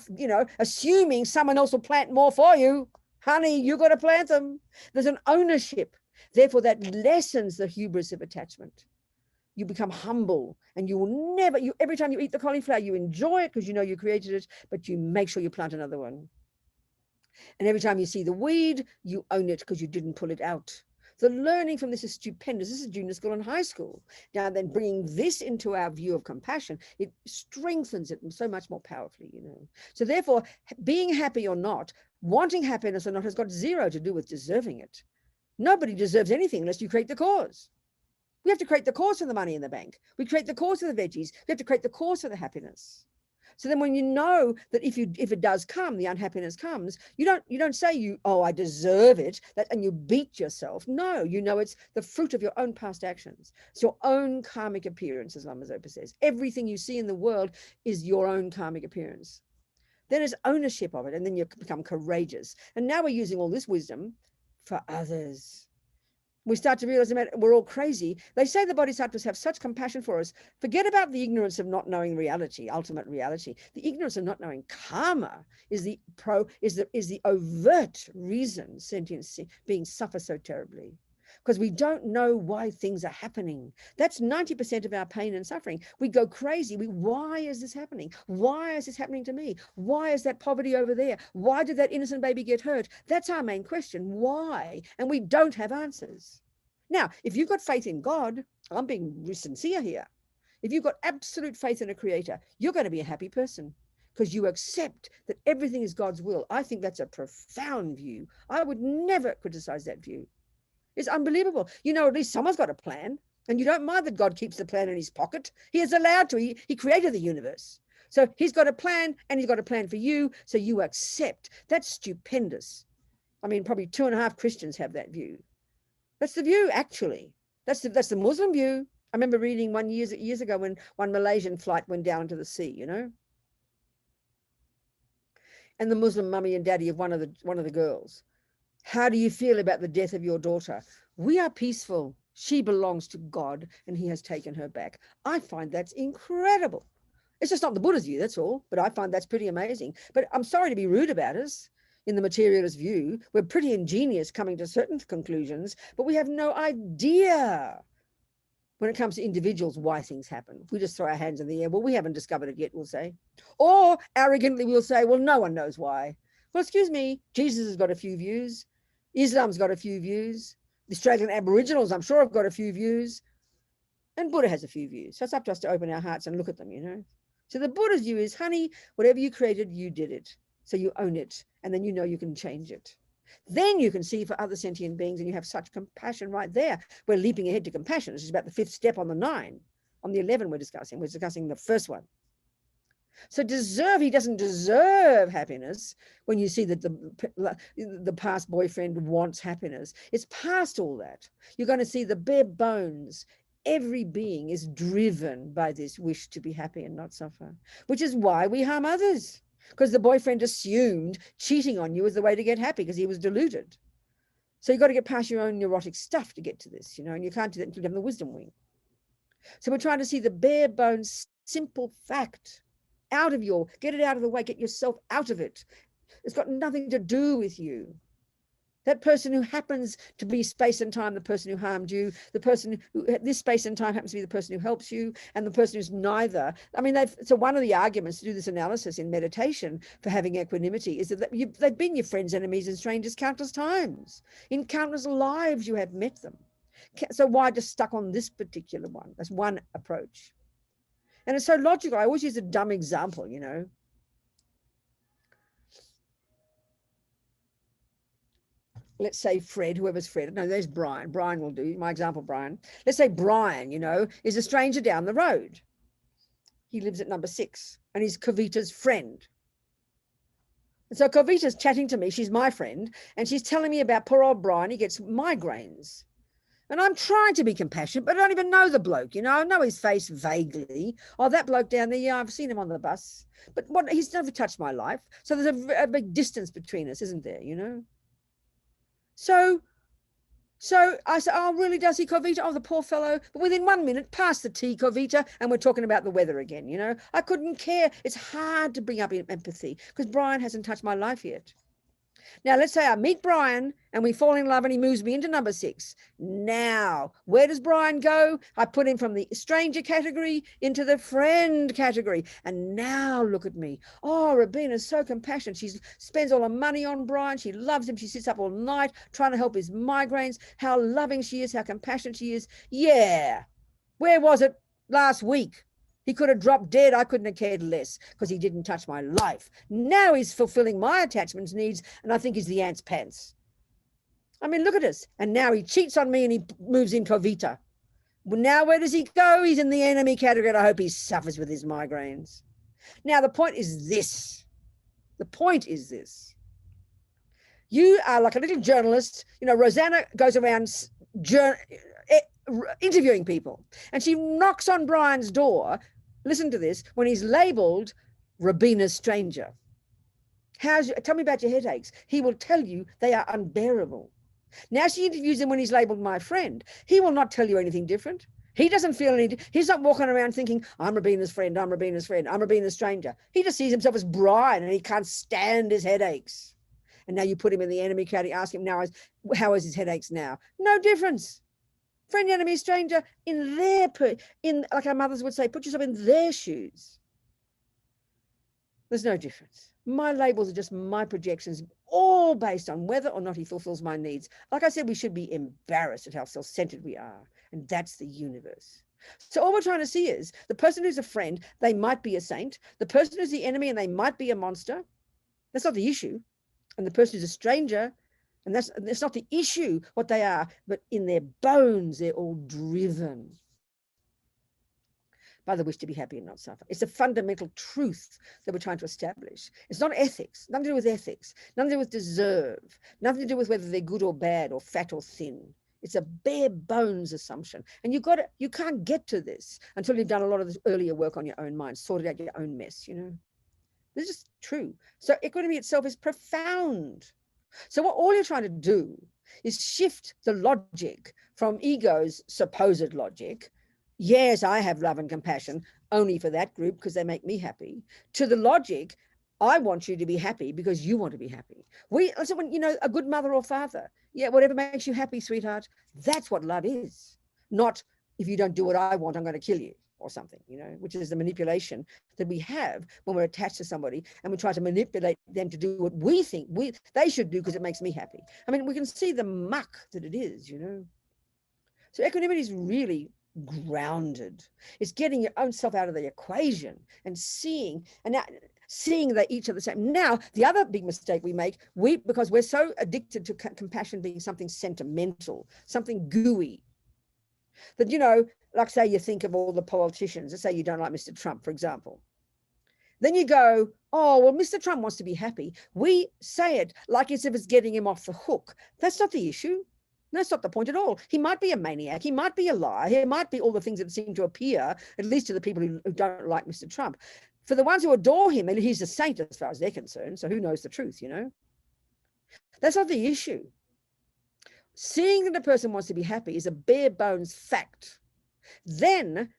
assuming someone else will plant more for you. Honey, you got to plant them. There's an ownership. Therefore, that lessens the hubris of attachment. You become humble, and you will never, every time you eat the cauliflower, you enjoy it because you know you created it, but you make sure you plant another one. And every time you see the weed, you own it because you didn't pull it out. The learning from this is stupendous. This is junior school and high school. Now then bringing this into our view of compassion, it strengthens it so much more powerfully, So therefore, being happy or not, wanting happiness or not has got zero to do with deserving it. Nobody deserves anything unless you create the cause. We have to create the cause for the money in the bank. We create the cause for the veggies. We have to create the cause for the happiness. So then when you know that if it does come, the unhappiness comes, you don't say I deserve it, and you beat yourself. No, it's the fruit of your own past actions. It's your own karmic appearance, as Lama Zopa says. Everything you see in the world is your own karmic appearance. Then there's ownership of it, and then you become courageous. And now we're using all this wisdom for others. We start to realize we're all crazy. They say the bodhisattvas have such compassion for us. Forget about the ignorance of not knowing reality, ultimate reality. The ignorance of not knowing karma is the overt reason sentient beings suffer so terribly. Because we don't know why things are happening. That's 90% of our pain and suffering. We go crazy. Why is this happening? Why is this happening to me? Why is that poverty over there? Why did that innocent baby get hurt? That's our main question. Why? And we don't have answers. Now, if you've got faith in God, I'm being sincere here. If you've got absolute faith in a creator, you're going to be a happy person because you accept that everything is God's will. I think that's a profound view. I would never criticize that view. It's unbelievable. At least someone's got a plan. And you don't mind that God keeps the plan in his pocket. He is allowed to. He created the universe. So he's got a plan, and he's got a plan for you. So you accept. That's stupendous. I mean, probably 2.5 Christians have that view. That's the view, actually. That's the Muslim view. I remember reading one years ago when one Malaysian flight went down into the sea, you know. And the Muslim mummy and daddy of one of the girls. How do you feel about the death of your daughter? We are peaceful. She belongs to God, and he has taken her back. I find that's incredible. It's just not the Buddha's view, that's all. But I find that's pretty amazing. But I'm sorry to be rude about us. In the materialist view, we're pretty ingenious coming to certain conclusions, but we have no idea when it comes to individuals why things happen. We just throw our hands in the air. Well, we haven't discovered it yet, we'll say. Or arrogantly, we'll say, well, no one knows why. Well, excuse me, Jesus has got a few views. Islam's got a few views. The Australian Aboriginals, I'm sure, have got a few views. And Buddha has a few views. So it's up to us to open our hearts and look at them, you know. So the Buddha's view is, honey, whatever you created, you did it. So you own it, and then you know you can change it. Then you can see for other sentient beings, and you have such compassion right there. We're leaping ahead to compassion. This is about the 5th step on the 9. On the 11 we're discussing. We're discussing the first one. So he doesn't deserve happiness when you see that the past boyfriend wants happiness. It's past all that. You're going to see the bare bones. Every being is driven by this wish to be happy and not suffer, which is why we harm others. Because the boyfriend assumed cheating on you was the way to get happy because he was deluded. So you've got to get past your own neurotic stuff to get to this, you know, and you can't do that until you have the wisdom wing. So we're trying to see the bare bones, simple fact get it out of the way, get yourself out of it. It's got nothing to do with you. That person who happens to be space and time, the person who harmed you, the person who, this space and time happens to be the person who helps you, and the person who's neither. I mean, so one of the arguments to do this analysis in meditation for having equanimity is that they've been your friends, enemies, and strangers countless times. In countless lives, you have met them. So why just stuck on this particular one? That's one approach. And it's so logical. I always use a dumb example, you know. Let's say Fred, whoever's Fred. No, there's Brian. Brian will do. My example, Brian. Let's say Brian, you know, is a stranger down the road. He lives at number 6, and he's Kavita's friend. And so Kavita's chatting to me. She's my friend, and she's telling me about poor old Brian. He gets migraines. And I'm trying to be compassionate, but I don't even know the bloke, you know. I know his face vaguely. Oh, that bloke down there, yeah, I've seen him on the bus. But he's never touched my life. So there's a big distance between us, isn't there, you know? So I said, oh, really, does he, Courtin? Oh, the poor fellow. But within 1 minute, past the tea, Courtin, and we're talking about the weather again, you know. I couldn't care. It's hard to bring up empathy because Brian hasn't touched my life yet. Now, let's say I meet Brian and we fall in love and he moves me into number 6. Now, where does Brian go? I put him from the stranger category into the friend category. And now look at me. Oh, Robina's so compassionate. She spends all her money on Brian. She loves him. She sits up all night trying to help his migraines. How loving she is, how compassionate she is. Yeah. Where was it last week? He could have dropped dead. I couldn't have cared less because he didn't touch my life. Now he's fulfilling my attachment needs, and I think he's the ant's pants. I mean, look at us. And now he cheats on me and he moves in Courtin. Well, now where does he go? He's in the enemy category, and I hope he suffers with his migraines. Now, the point is this. The point is this. You are like a little journalist. You know, Rosanna goes around interviewing people, and she knocks on Brian's door. Listen to this, when he's labeled Robina's stranger. Tell me about your headaches. He will tell you they are unbearable. Now she interviews him when he's labeled my friend. He will not tell you anything different. He doesn't feel anything. He's not walking around thinking, I'm Robina's friend, I'm Robina's friend, I'm Robina's stranger. He just sees himself as Brian and he can't stand his headaches. And now you put him in the enemy category, ask him now, how is his headaches now? No difference. Friend, enemy, stranger, like our mothers would say, put yourself in their shoes. There's no difference. My labels are just my projections, all based on whether or not he fulfills my needs. Like I said, we should be embarrassed at how self-centered we are. And that's the universe. So all we're trying to see is the person who's a friend, they might be a saint. The person who's the enemy and they might be a monster. That's not the issue. And the person who's a stranger And that's not the issue, what they are, but in their bones, they're all driven by the wish to be happy and not suffer. It's a fundamental truth that we're trying to establish. It's not ethics, nothing to do with ethics, nothing to do with deserve, nothing to do with whether they're good or bad or fat or thin. It's a bare bones assumption. And you can't get to this until you've done a lot of this earlier work on your own mind, sorted out your own mess, you know. This is true. So equanimity itself is profound. So what all you're trying to do is shift the logic from ego's supposed logic, yes, I have love and compassion only for that group because they make me happy, to the logic, I want you to be happy because you want to be happy. So when, you know, a good mother or father, yeah, whatever makes you happy, sweetheart, that's what love is. Not if you don't do what I want, I'm going to kill you or something, you know, which is the manipulation that we have when we're attached to somebody and we try to manipulate them to do what we think they should do because it makes me happy. I mean, we can see the muck that it is, you know. So equanimity is really grounded. It's getting your own self out of the equation and seeing that each are the same. Now, the other big mistake we make, because we're so addicted to compassion being something sentimental, something gooey, that, you know, like say you think of all the politicians, let's say you don't like Mr. Trump, for example. Then you go, oh, well, Mr. Trump wants to be happy. We say it like as if it's getting him off the hook. That's not the issue. That's not the point at all. He might be a maniac. He might be a liar. He might be all the things that seem to appear, at least to the people who don't like Mr. Trump. For the ones who adore him, and he's a saint as far as they're concerned, so who knows the truth, you know? That's not the issue. Seeing that a person wants to be happy is a bare bones fact. Then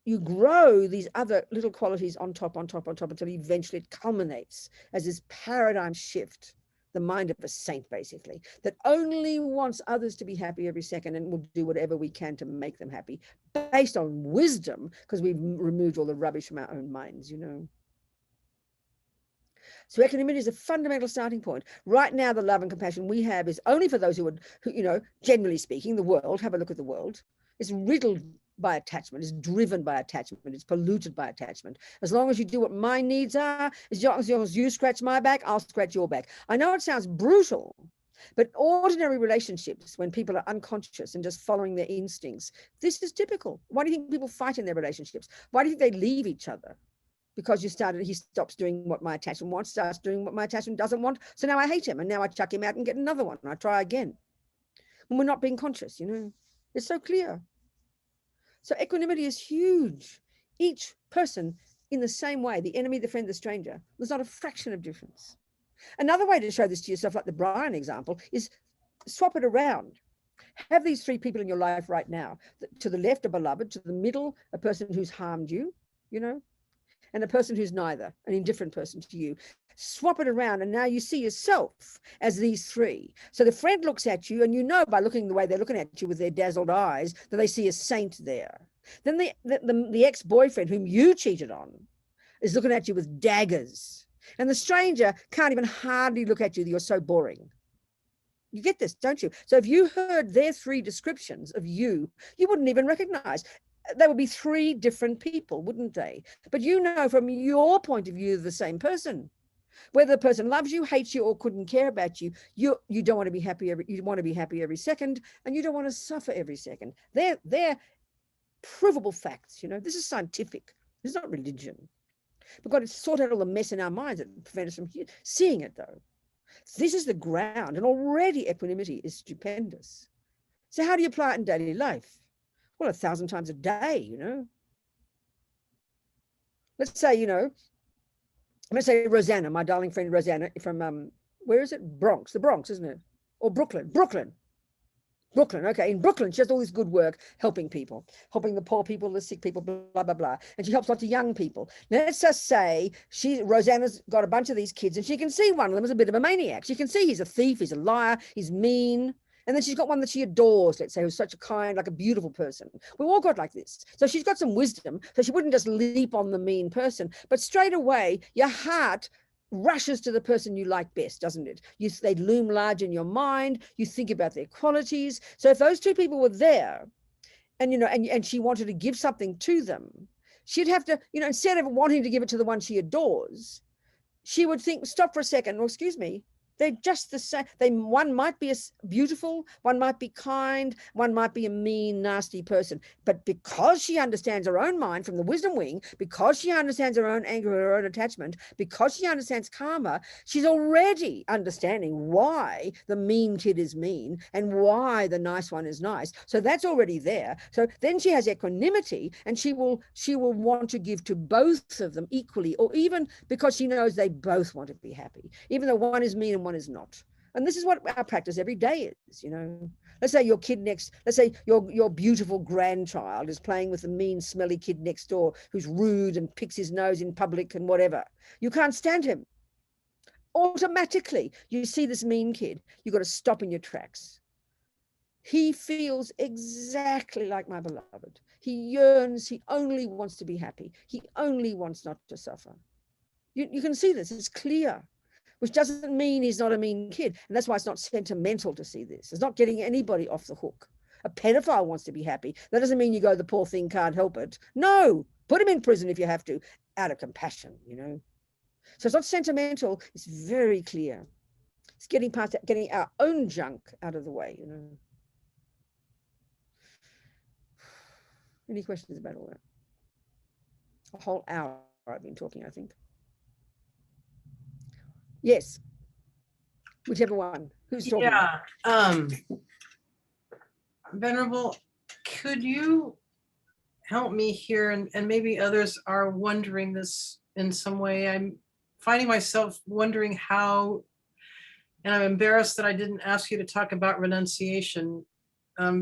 you grow these other little qualities on top until eventually it culminates as this paradigm shift, the mind of a saint, basically, that only wants others to be happy every second and will do whatever we can to make them happy based on wisdom, because we've removed all the rubbish from our own minds, you know. So equanimity is a fundamental starting point. Right now, the love and compassion we have is only for those who, you know, generally speaking, the world, have a look at the world, is riddled by attachment, is driven by attachment, it's polluted by attachment. As long as you do what my needs are, as long as you scratch my back, I'll scratch your back. I know it sounds brutal, but ordinary relationships, when people are unconscious and just following their instincts, this is typical. Why do you think people fight in their relationships? Why do you think they leave each other? Because he stops doing what my attachment wants, starts doing what my attachment doesn't want. So now I hate him, and now I chuck him out and get another one, and I try again. When we're not being conscious, you know, it's so clear. So equanimity is huge. Each person in the same way, the enemy, the friend, the stranger, there's not a fraction of difference. Another way to show this to yourself, like the Brian example, is swap it around. Have these three people in your life right now. To the left, a beloved, to the middle, a person who's harmed you, you know, and a person who's neither, an indifferent person to you. Swap it around, and now you see yourself as these three. So the friend looks at you, and you know by looking the way they're looking at you with their dazzled eyes that they see a saint there. Then the ex-boyfriend whom you cheated on is looking at you with daggers. And the stranger can't even hardly look at you. You're so boring. You get this, don't you? So if you heard their three descriptions of you, you wouldn't even recognize. They would be three different people, wouldn't they? But you know from your point of view, the same person. Whether the person loves you, hates you, or couldn't care about you, you don't want to be happy you want to be happy every second, and you don't want to suffer every second. They're provable facts, you know. This is scientific. This is not religion. We've got to sort out all the mess in our minds that prevent us from seeing it, though. This is the ground, and already equanimity is stupendous. So how do you apply it in daily life? Well, 1,000 times a day, you know. Let's say, you know, let's say Rosanna, my darling friend Rosanna from, where is it? Bronx, the Bronx, isn't it? Or Brooklyn. Okay, in Brooklyn, she does all this good work helping people, helping the poor people, the sick people, blah, blah, blah. And she helps lots of young people. Now, let's just say Rosanna's got a bunch of these kids, and she can see one of them as a bit of a maniac. She can see he's a thief, he's a liar, he's mean. And then she's got one that she adores, let's say, who's such a kind, like a beautiful person. We've all got like this. So she's got some wisdom, so she wouldn't just leap on the mean person, but straight away, your heart rushes to the person you like best, doesn't it? They loom large in your mind. You think about their qualities. So if those two people were there, and, you know, and she wanted to give something to them, she'd have to, you know, instead of wanting to give it to the one she adores, she would think, stop for a second. Well, excuse me, They're just the same. One might be beautiful, one might be kind, one might be a mean, nasty person. But because she understands her own mind from the wisdom wing, because she understands her own anger, her own attachment, because she understands karma, she's already understanding why the mean kid is mean and why the nice one is nice. So that's already there. So then she has equanimity, and she will want to give to both of them equally, or even because she knows they both want to be happy, even though one is mean and one is not. And this is what our practice every day is, you know. Let's say let's say your beautiful grandchild is playing with the mean, smelly kid next door who's rude and picks his nose in public and whatever. You can't stand him. Automatically, you see this mean kid, you've got to stop in your tracks. He feels exactly like my beloved. He yearns, he only wants to be happy. He only wants not to suffer. You can see this, it's clear. Which doesn't mean he's not a mean kid. And that's why it's not sentimental to see this. It's not getting anybody off the hook. A pedophile wants to be happy. That doesn't mean you go, the poor thing can't help it. No, put him in prison if you have to, out of compassion, you know. So it's not sentimental, it's very clear. It's getting past that, getting our own junk out of the way, you know. Any questions about all that? A whole hour I've been talking, I think. Yes, whichever one. Who's talking? Yeah, Venerable, could you help me here? And maybe others are wondering this in some way. I'm finding myself wondering how, and I'm embarrassed that I didn't ask you to talk about renunciation,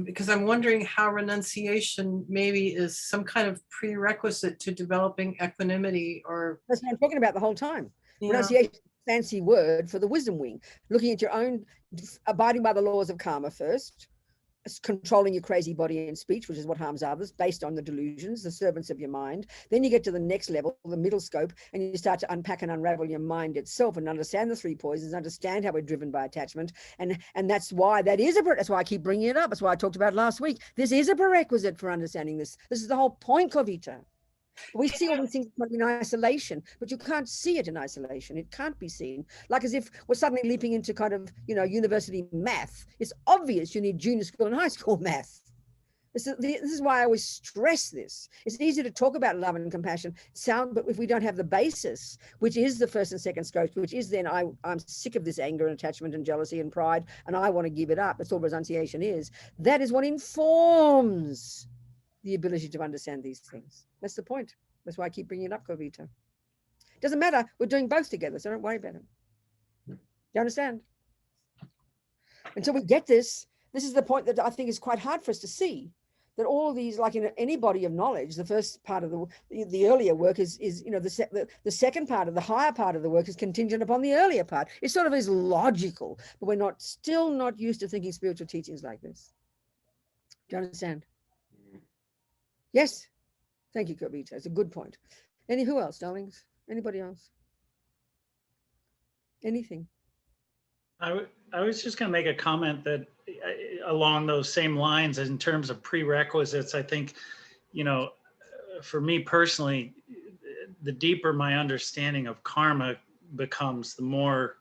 because I'm wondering how renunciation maybe is some kind of prerequisite to developing equanimity, or that's what I'm talking about the whole time. yeah. Renunciation, fancy word for the wisdom wing, looking at your own, abiding by the laws of karma first, controlling your crazy body and speech, which is what harms others, based on the delusions, the servants of your mind. Then you get to the next level, the middle scope, and you start to unpack and unravel your mind itself and understand the three poisons, understand how we're driven by attachment. And that's why that's why I keep bringing it up. That's why I talked about it last week. This is a prerequisite for understanding this. This is the whole point, Courtin. We see all these things in isolation, but you can't see it in isolation. It can't be seen. Like as if we're suddenly leaping into kind of, you know, university math. It's obvious you need junior school and high school math. This is why I always stress this. It's easy to talk about love and compassion, but if we don't have the basis, which is the first and second scopes, which is then I'm sick of this anger and attachment and jealousy and pride, and I want to give it up. That's all renunciation is. That is what informs the ability to understand these things. That's the point. That's why I keep bringing it up, Courtin. Doesn't matter. We're doing both together, so don't worry about it. You understand? Until we get this is the point that I think is quite hard for us to see. That all of these, like in any body of knowledge, the first part of the earlier work is you know, the second part of the higher part of the work is contingent upon the earlier part. It sort of is logical, but we're still not used to thinking spiritual teachings like this. Do you understand? Yes, thank you, Courtin. It's a good point. Who else, darlings? Anybody else? Anything? I was just going to make a comment that along those same lines, in terms of prerequisites, I think, you know, for me personally, the deeper my understanding of karma becomes, the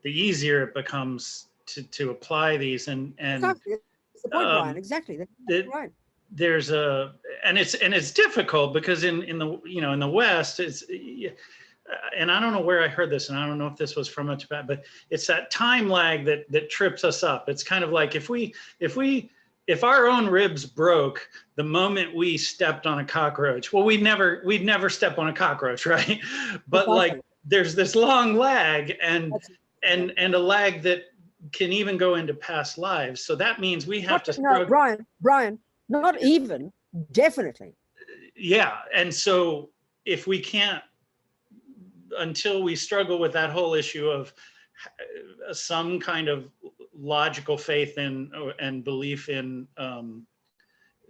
easier it becomes to apply these. And Exactly. That's the point, Brian. Exactly. That's right. There's and it's difficult because in the West, it's, and I don't know where I heard this, and I don't know if this was from much about, but it's that time lag that trips us up. It's kind of like if our own ribs broke the moment we stepped on a cockroach, well, we'd never step on a cockroach, right? But like there's this long lag and a lag that can even go into past lives. So that means we have to. No, Brian, not even, definitely. Yeah, and so if we can't, until we struggle with that whole issue of some kind of logical faith in and belief in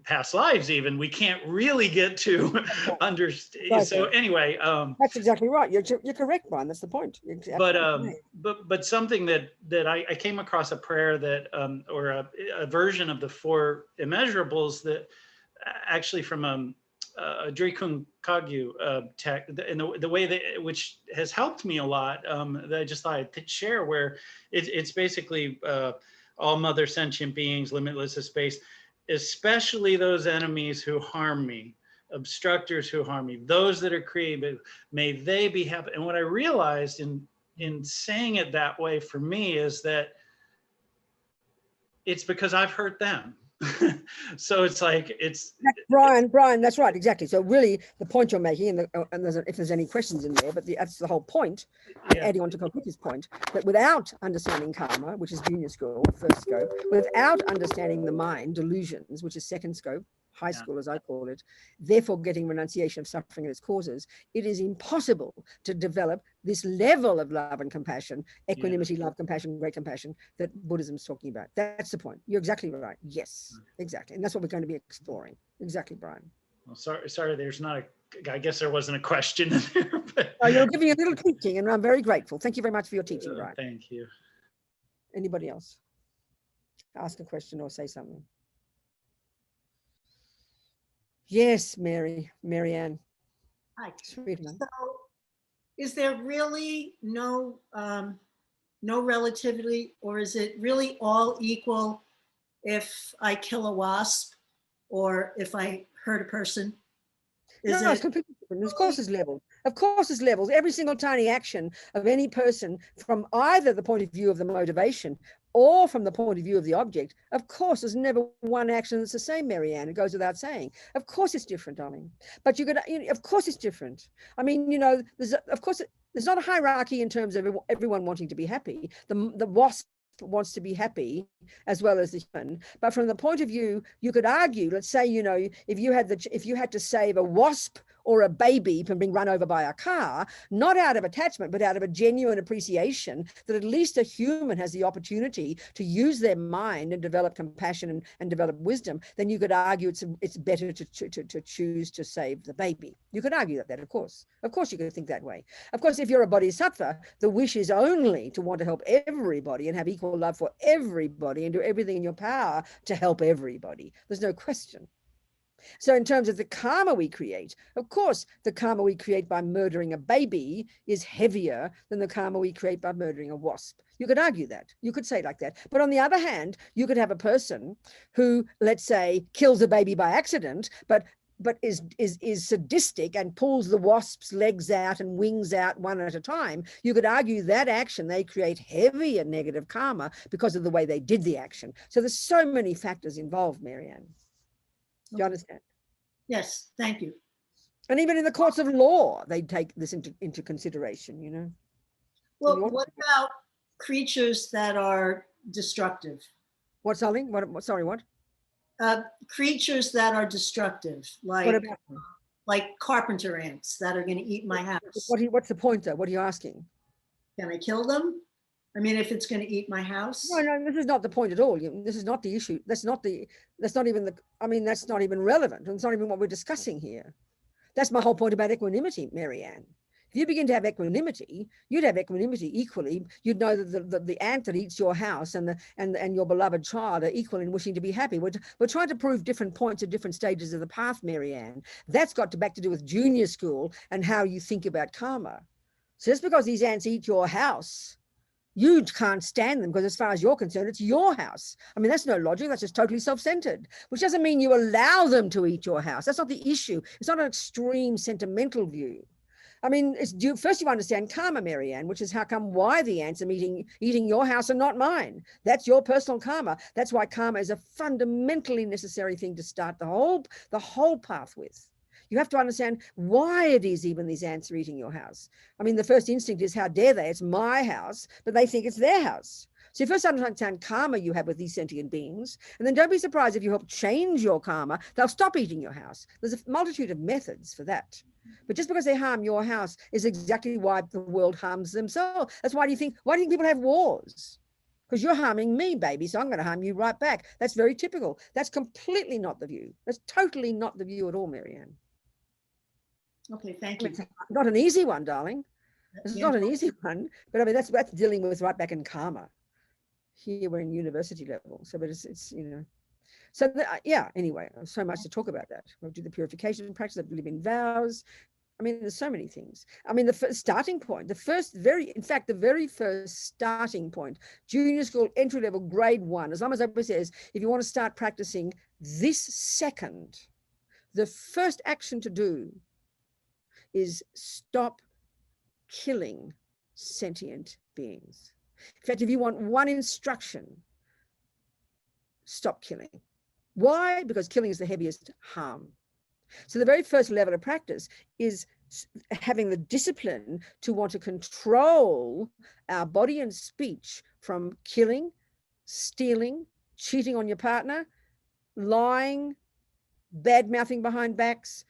past lives, even, we can't really get to understand. Right. So anyway, that's exactly right. You're correct, Brian. That's the point. But something that I came across a prayer that or a version of the four immeasurables that actually from Drikung Kagyu tech, and the way that, which has helped me a lot, that I just thought I'd share, where it's basically all mother sentient beings, limitless of space, especially those enemies who harm me, obstructors who harm me, those that are created, may they be happy. And what I realized in saying it that way for me is that it's because I've hurt them. So it's like, it's Brian, that's right, exactly. So really the point you're making, and if there's any questions in there, but that's the whole point, adding on to Kokiti's point, that without understanding karma, which is junior school, first scope, without understanding the mind, delusions, which is second scope, high school as I call it, therefore getting renunciation of suffering and its causes, it is impossible to develop this level of love and compassion, equanimity, love, compassion, great compassion that Buddhism is talking about. That's the point. You're exactly right. Yes, exactly. And that's what we're going to be exploring. Exactly, Brian. Well, sorry, there's not I guess there wasn't a question in there. But you're giving a little teaching, and I'm very grateful. Thank you very much for your teaching, Brian. Thank you. Anybody else? Ask a question or say something. Yes, Marianne. Hi. Sweetheart. So is there really no relativity, or is it really all equal if I kill a wasp or if I hurt a person? No, it's completely different. Of course it's levels. Of course it's levels. Every single tiny action of any person, from either the point of view of the motivation or from the point of view of the object, of course there's never one action that's the same, Marianne. It goes without saying. Of course it's different, darling. But of course it's different. I mean, there's not a hierarchy in terms of everyone wanting to be happy. The wasp wants to be happy as well as the human, but from the point of view, you could argue, let's say, if you had to save a wasp or a baby from being run over by a car, not out of attachment, but out of a genuine appreciation that at least a human has the opportunity to use their mind and develop compassion and develop wisdom, then you could argue it's better to choose to save the baby. You could argue that, of course. Of course you could think that way. Of course, if you're a bodhisattva, the wish is only to want to help everybody and have equal love for everybody and do everything in your power to help everybody. There's no question. So in terms of the karma we create, of course, the karma we create by murdering a baby is heavier than the karma we create by murdering a wasp. You could argue that. You could say it like that. But on the other hand, you could have a person who, let's say, kills a baby by accident, but is sadistic and pulls the wasp's legs out and wings out one at a time. You could argue that action, they create heavier negative karma because of the way they did the action. So there's so many factors involved, Marianne. Do you understand? Yes, thank you. And even in the courts of law, they take this into consideration, Well, what about creatures that are destructive? What, darling? What? Sorry, what? Creatures that are destructive, like What about them? Like carpenter ants that are going to eat my house. What's the point, though? What are you asking? Can I kill them? I mean, if it's going to eat my house? No, this is not the point at all. This is not the issue. That's not even relevant. It's not even what we're discussing here. That's my whole point about equanimity, Marianne. If you begin to have equanimity, you'd have equanimity equally. You'd know that the ant that eats your house and your beloved child are equal in wishing to be happy. We're trying to prove different points at different stages of the path, Marianne. That's got back to do with junior school and how you think about karma. So just because these ants eat your house, you can't stand them because as far as you're concerned, it's your house. I mean, that's no logic. That's just totally self-centered, which doesn't mean you allow them to eat your house. That's not the issue. It's not an extreme sentimental view. I mean, first you understand karma, Marianne, which is why the ants are eating your house and not mine. That's your personal karma. That's why karma is a fundamentally necessary thing to start the whole path with. You have to understand why it is even these ants are eating your house. I mean, the first instinct is, how dare they? It's my house, but they think it's their house. So you first understand karma you have with these sentient beings, and then don't be surprised if you help change your karma, they'll stop eating your house. There's a multitude of methods for that. But just because they harm your house is exactly why the world harms themselves. That's why do you think people have wars? Because you're harming me, baby, so I'm going to harm you right back. That's very typical. That's completely not the view. That's totally not the view at all, Marianne. Okay, thank you. It's not an easy one, darling. It's not an easy one, but I mean, that's dealing with right back in karma. Here we're in university level. So, but it's. So yeah, anyway, so much to talk about that. We'll do the purification practice, I believe in vows. I mean, there's so many things. I mean, the first starting point, in fact, the very first starting point, junior school, entry level, grade 1, as long as Oprah says, if you want to start practicing this second, the first action to do is stop killing sentient beings. In fact, if you want one instruction, stop killing. Why? Because killing is the heaviest harm. So the very first level of practice is having the discipline to want to control our body and speech from killing, stealing, cheating on your partner, lying, bad-mouthing behind backs,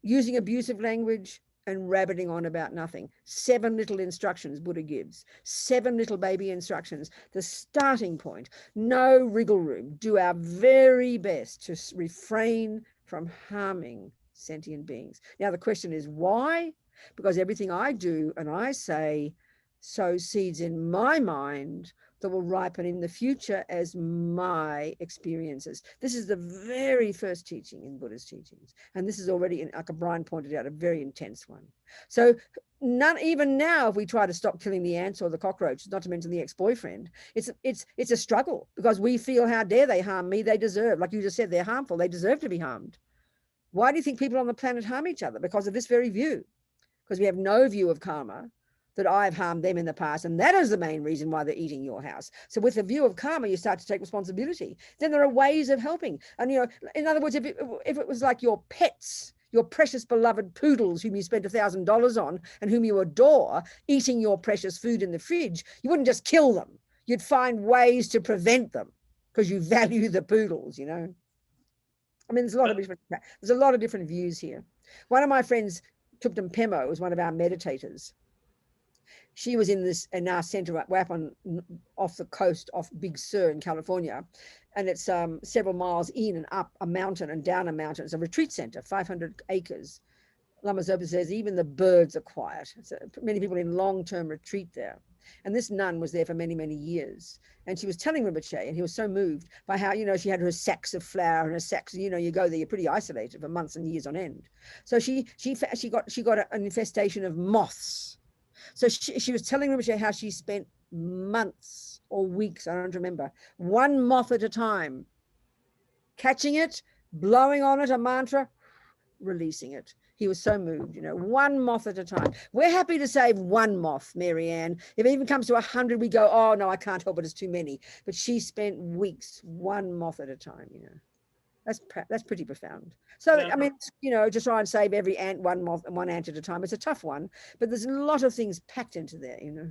using abusive language, and rabbiting on about nothing. 7 little instructions Buddha gives. 7 little baby instructions. The starting point. No wriggle room. Do our very best to refrain from harming sentient beings. Now, the question is why? Because everything I do and I say sows seeds in my mind that will ripen in the future as my experiences. This is the very first teaching in Buddha's teachings. And this is already, like Brian pointed out, a very intense one. So even now, if we try to stop killing the ants or the cockroaches, not to mention the ex-boyfriend, it's a struggle because we feel, how dare they harm me? They deserve, like you just said, they're harmful. They deserve to be harmed. Why do you think people on the planet harm each other? Because of this very view. Because we have no view of karma, that I've harmed them in the past, and that is the main reason why they're eating your house. So with the view of karma, you start to take responsibility. Then there are ways of helping. And, you know, in other words, if it was like your pets, your precious beloved poodles whom you spent $1,000 on and whom you adore, eating your precious food in the fridge, you wouldn't just kill them. You'd find ways to prevent them because you value the poodles, you know. I mean, there's a lot of different views here. One of my friends, Tupten Pemo, was one of our meditators. She was in our center up off the coast off Big Sur in California. And it's several miles in and up a mountain and down a mountain. It's a retreat center, 500 acres. Lama Zopa says even the birds are quiet. Many people in long-term retreat there. And this nun was there for many, many years. And she was telling Rinpoche, and he was so moved by how, you know, she had her sacks of flour and her sacks, you know, you go there, you're pretty isolated for months and years on end. So she got an infestation of moths. So she was telling Rinpoche how she spent months or weeks, I don't remember, one moth at a time, catching it, blowing on it a mantra, releasing it. He was so moved, you know, one moth at a time. We're happy to save one moth, Marianne. If it even comes to 100, we go, oh, no, I can't help it, it's too many. But she spent weeks, one moth at a time, you know. That's pretty profound. So, yeah. I mean, you know, to try and save every ant, one moth and one ant at a time, it's a tough one, but there's a lot of things packed into there, you know.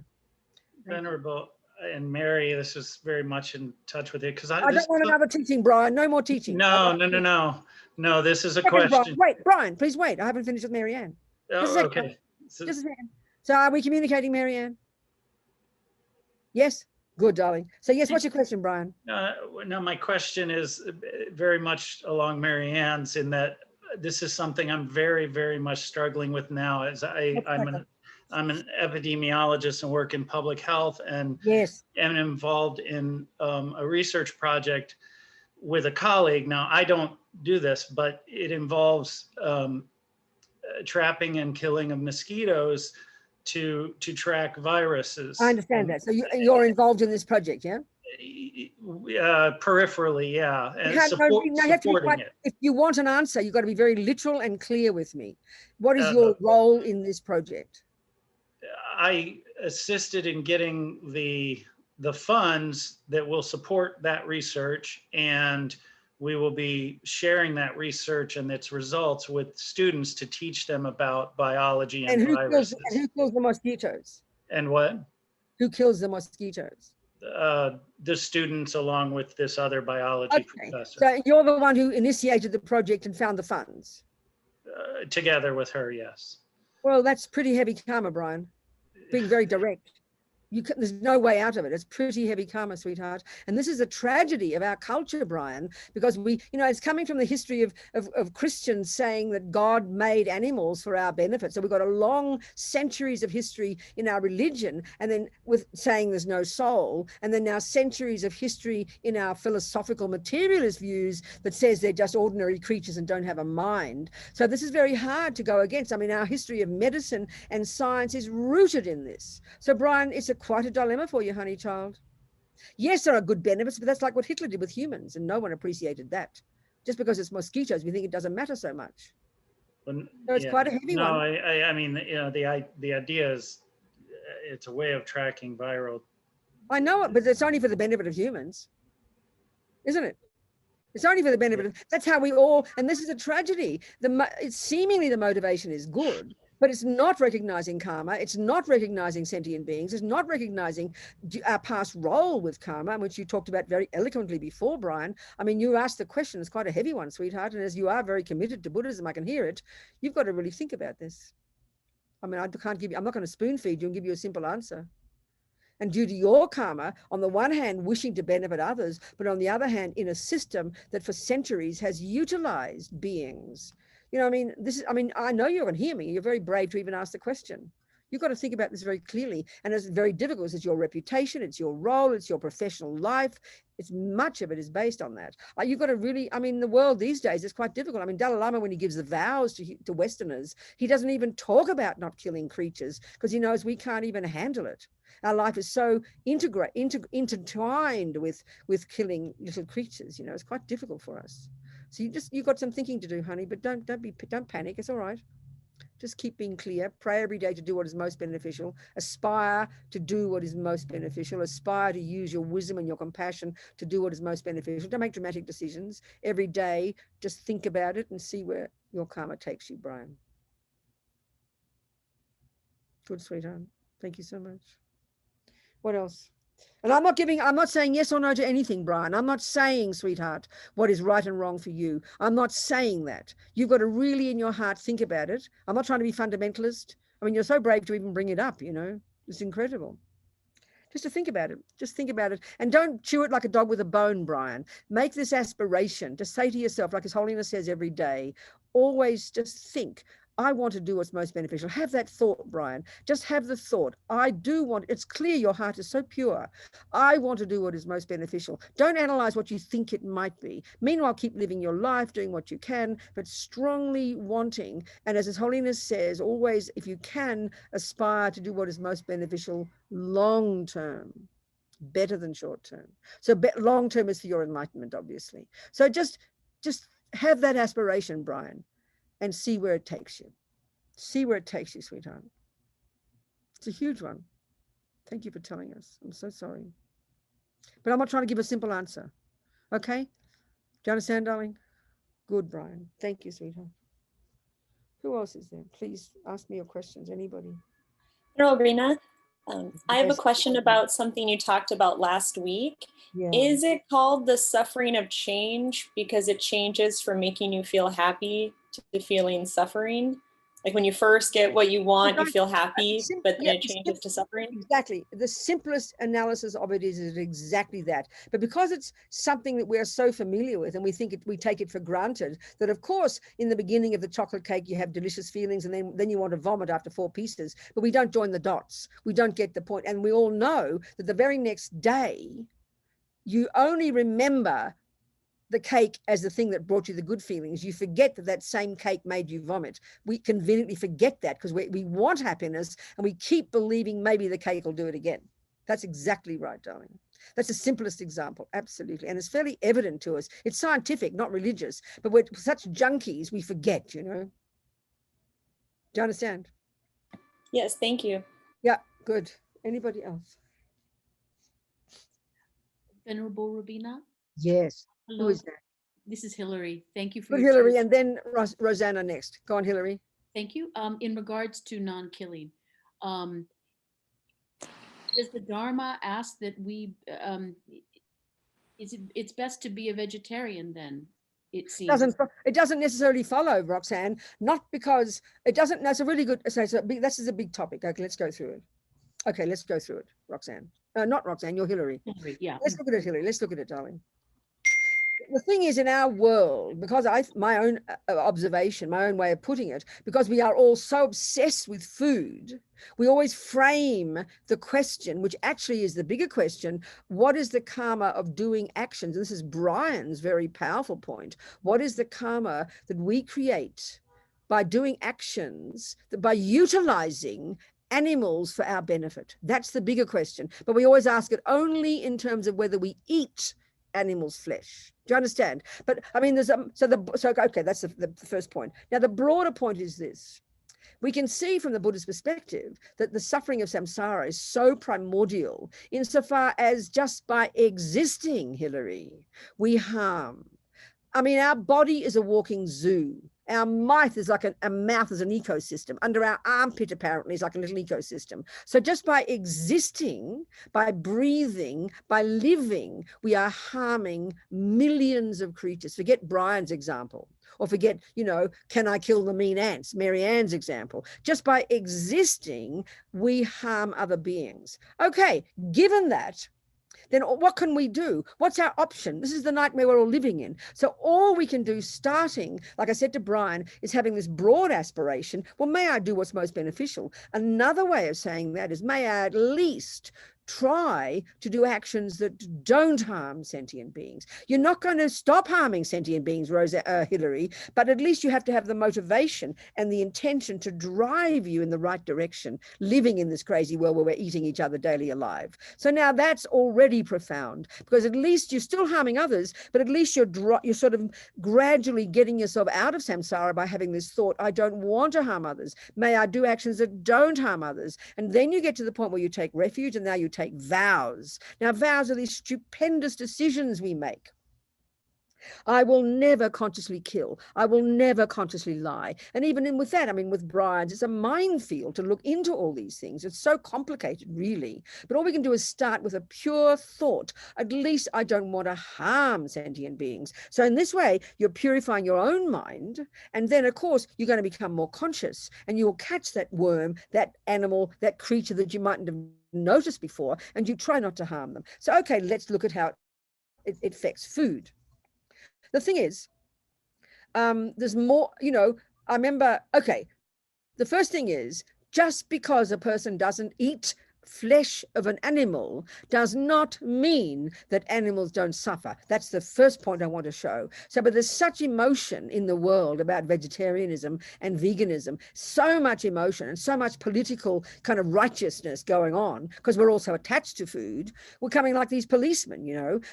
Venerable and Mary, this is very much in touch with it because I don't want another teaching, Brian. No more teaching. No, this is a question. Brian. Wait, Brian, please wait. I haven't finished with Marianne. Oh, okay. Just a second. So are we communicating, Marianne? Yes? Good, darling. So yes, what's your question, Brian? No, my question is very much along Marianne's in that this is something I'm very, very much struggling with now as I'm an epidemiologist and work in public health and am involved in a research project with a colleague. Now, I don't do this, but it involves trapping and killing of mosquitoes to track viruses. I understand that. So you're involved in this project, yeah? Peripherally, yeah. And supporting it. If you want an answer, you've got to be very literal and clear with me. What is your role in this project? I assisted in getting the funds that will support that research, and we will be sharing that research and its results with students to teach them about biology and viruses. And who kills the mosquitoes? And what? Who kills the mosquitoes? The students along with this other biology professor. So you're the one who initiated the project and found the funds? Together with her, yes. Well, that's pretty heavy karma, Brian. Being very direct. There's no way out of it. It's pretty heavy karma, sweetheart. And this is a tragedy of our culture, Brian, because it's coming from the history of Christians saying that God made animals for our benefit. So we've got a long centuries of history in our religion, and then with saying there's no soul, and then now centuries of history in our philosophical materialist views that says they're just ordinary creatures and don't have a mind. So this is very hard to go against. I mean, our history of medicine and science is rooted in this. So Brian, it's quite a dilemma for you, honey child. Yes, there are good benefits, but that's like what Hitler did with humans, and no one appreciated that. Just because it's mosquitoes, we think it doesn't matter so much. So it's quite a heavy one. No, I mean, the idea is it's a way of tracking viral. I know it, but it's only for the benefit of humans, isn't it? It's only for the benefit. That's how we all, and this is a tragedy. It's seemingly the motivation is good, but it's not recognizing karma. It's not recognizing sentient beings. It's not recognizing our past role with karma, which you talked about very eloquently before, Brian. I mean, you asked the question, it's quite a heavy one, sweetheart. And as you are very committed to Buddhism, I can hear it. You've got to really think about this. I mean, I'm not going to spoon feed you and give you a simple answer. And due to your karma, on the one hand, wishing to benefit others, but on the other hand, in a system that for centuries has utilized beings. I mean, I know you can hear me. You're very brave to even ask the question. You've got to think about this very clearly. And it's very difficult. It's your reputation, it's your role, it's your professional life. Much of it is based on that. You've got to really, I mean, the world these days is quite difficult. I mean, Dalai Lama, when he gives the vows to Westerners, he doesn't even talk about not killing creatures because he knows we can't even handle it. Our life is so intertwined with killing little creatures. It's quite difficult for us. So you've got some thinking to do, honey, but don't panic. It's all right. Just keep being clear. Pray every day to do what is most beneficial. Aspire to do what is most beneficial. Aspire to use your wisdom and your compassion to do what is most beneficial. Don't make dramatic decisions. Every day, just think about it and see where your karma takes you, Brian. Good, sweetheart. Thank you so much. What else? And I'm not saying yes or no to anything, Brian. I'm not saying, sweetheart, what is right and wrong for you. I'm not saying that. You've got to really in your heart think about it. I'm not trying to be fundamentalist. I mean, you're so brave to even bring it up, It's incredible. Just to think about it. Just think about it. And don't chew it like a dog with a bone, Brian. Make this aspiration. Just say to yourself, like His Holiness says every day, always just think, I want to do what's most beneficial. Have that thought, Brian. Just have the thought. It's clear your heart is so pure. I want to do what is most beneficial. Don't analyze what you think it might be. Meanwhile, keep living your life, doing what you can, but strongly wanting. And as His Holiness says, always, if you can, aspire to do what is most beneficial long term, better than short term. So long term is for your enlightenment, obviously. So just have that aspiration, Brian. And see where it takes you. See where it takes you, sweetheart. It's a huge one. Thank you for telling us. I'm so sorry. But I'm not trying to give a simple answer. Okay? Do you understand, darling? Good, Brian. Thank you, sweetheart. Who else is there? Please ask me your questions. Anybody? Robina, I have a question about something you talked about last week. Yeah. Is it called the suffering of change because it changes from making you feel happy to feeling suffering? Like when you first get what you want, you feel happy, but then it changes to suffering? Exactly. The simplest analysis of it is exactly that. But because it's something that we're so familiar with and we take it for granted, that of course, in the beginning of the chocolate cake, you have delicious feelings and then you want to vomit after 4 pieces, but we don't join the dots. We don't get the point. And we all know that the very next day, you only remember the cake as the thing that brought you the good feelings. You forget that same cake made you vomit. We conveniently forget that because we want happiness and we keep believing maybe the cake will do it again. That's exactly right, darling. That's the simplest example, absolutely. And it's fairly evident to us. It's scientific, not religious, but we're such junkies, we forget, Do you understand? Yes, thank you. Yeah, good. Anybody else? Venerable Robina? Yes. Hello. Who is that? This is Hillary. Thank you for Good, your Hillary, truth. and then Rosanna next. Go on, Hillary. Thank you. In regards to non-killing, does the Dharma ask that we, it's best to be a vegetarian then, it seems? It doesn't necessarily follow, Roxanne, not because it doesn't, that's a really good, this is a big topic. Okay, let's go through it. Okay, let's go through it, Roxanne. Not Roxanne, you're Hillary. Yeah. Let's look at it, Hillary. Let's look at it, darling. The thing is, in our world, because my own observation, my own way of putting it, because we are all so obsessed with food, we always frame the question, which actually is the bigger question, what is the karma of doing actions? And this is Brian's very powerful point. What is the karma that we create by doing actions, by utilizing animals for our benefit? That's the bigger question. But we always ask it only in terms of whether we eat animals' flesh. Do you understand? But I mean, there's okay, that's the first point. Now, the broader point is this. We can see from the Buddhist perspective that the suffering of samsara is so primordial insofar as just by existing, Hillary, we harm. I mean, our body is a walking zoo. Our mouth is like a mouth is an ecosystem. Under our armpit, apparently, is like a little ecosystem. So just by existing, by breathing, by living, we are harming millions of creatures. Forget Brian's example, or forget, can I kill the mean ants? Mary Ann's example. Just by existing, we harm other beings. Okay, given that, then what can we do? What's our option? This is the nightmare we're all living in. So all we can do, starting, like I said to Brian, is having this broad aspiration. Well, may I do what's most beneficial? Another way of saying that is, may I at least try to do actions that don't harm sentient beings. You're not going to stop harming sentient beings, Hillary, but at least you have to have the motivation and the intention to drive you in the right direction, living in this crazy world where we're eating each other daily alive. So now that's already profound, because at least you're still harming others, but at least you're sort of gradually getting yourself out of samsara by having this thought, I don't want to harm others. May I do actions that don't harm others? And then you get to the point where you take refuge, and now you take vows. Now, vows are these stupendous decisions we make. I will never consciously kill. I will never consciously lie. And even with that, I mean, with brides, it's a minefield to look into all these things. It's so complicated, really. But all we can do is start with a pure thought. At least I don't want to harm sentient beings. So in this way, you're purifying your own mind. And then, of course, you're going to become more conscious, and you'll catch that worm, that animal, that creature that you mightn't have noticed before, and you try not to harm them. So, okay, let's look at how it affects food. The thing is, there's more, I remember, okay, the first thing is, just because a person doesn't eat flesh of an animal does not mean that animals don't suffer. That's the first point I want to show. So, but there's such emotion in the world about vegetarianism and veganism, so much emotion and so much political kind of righteousness going on, because we're also attached to food. We're coming like these policemen,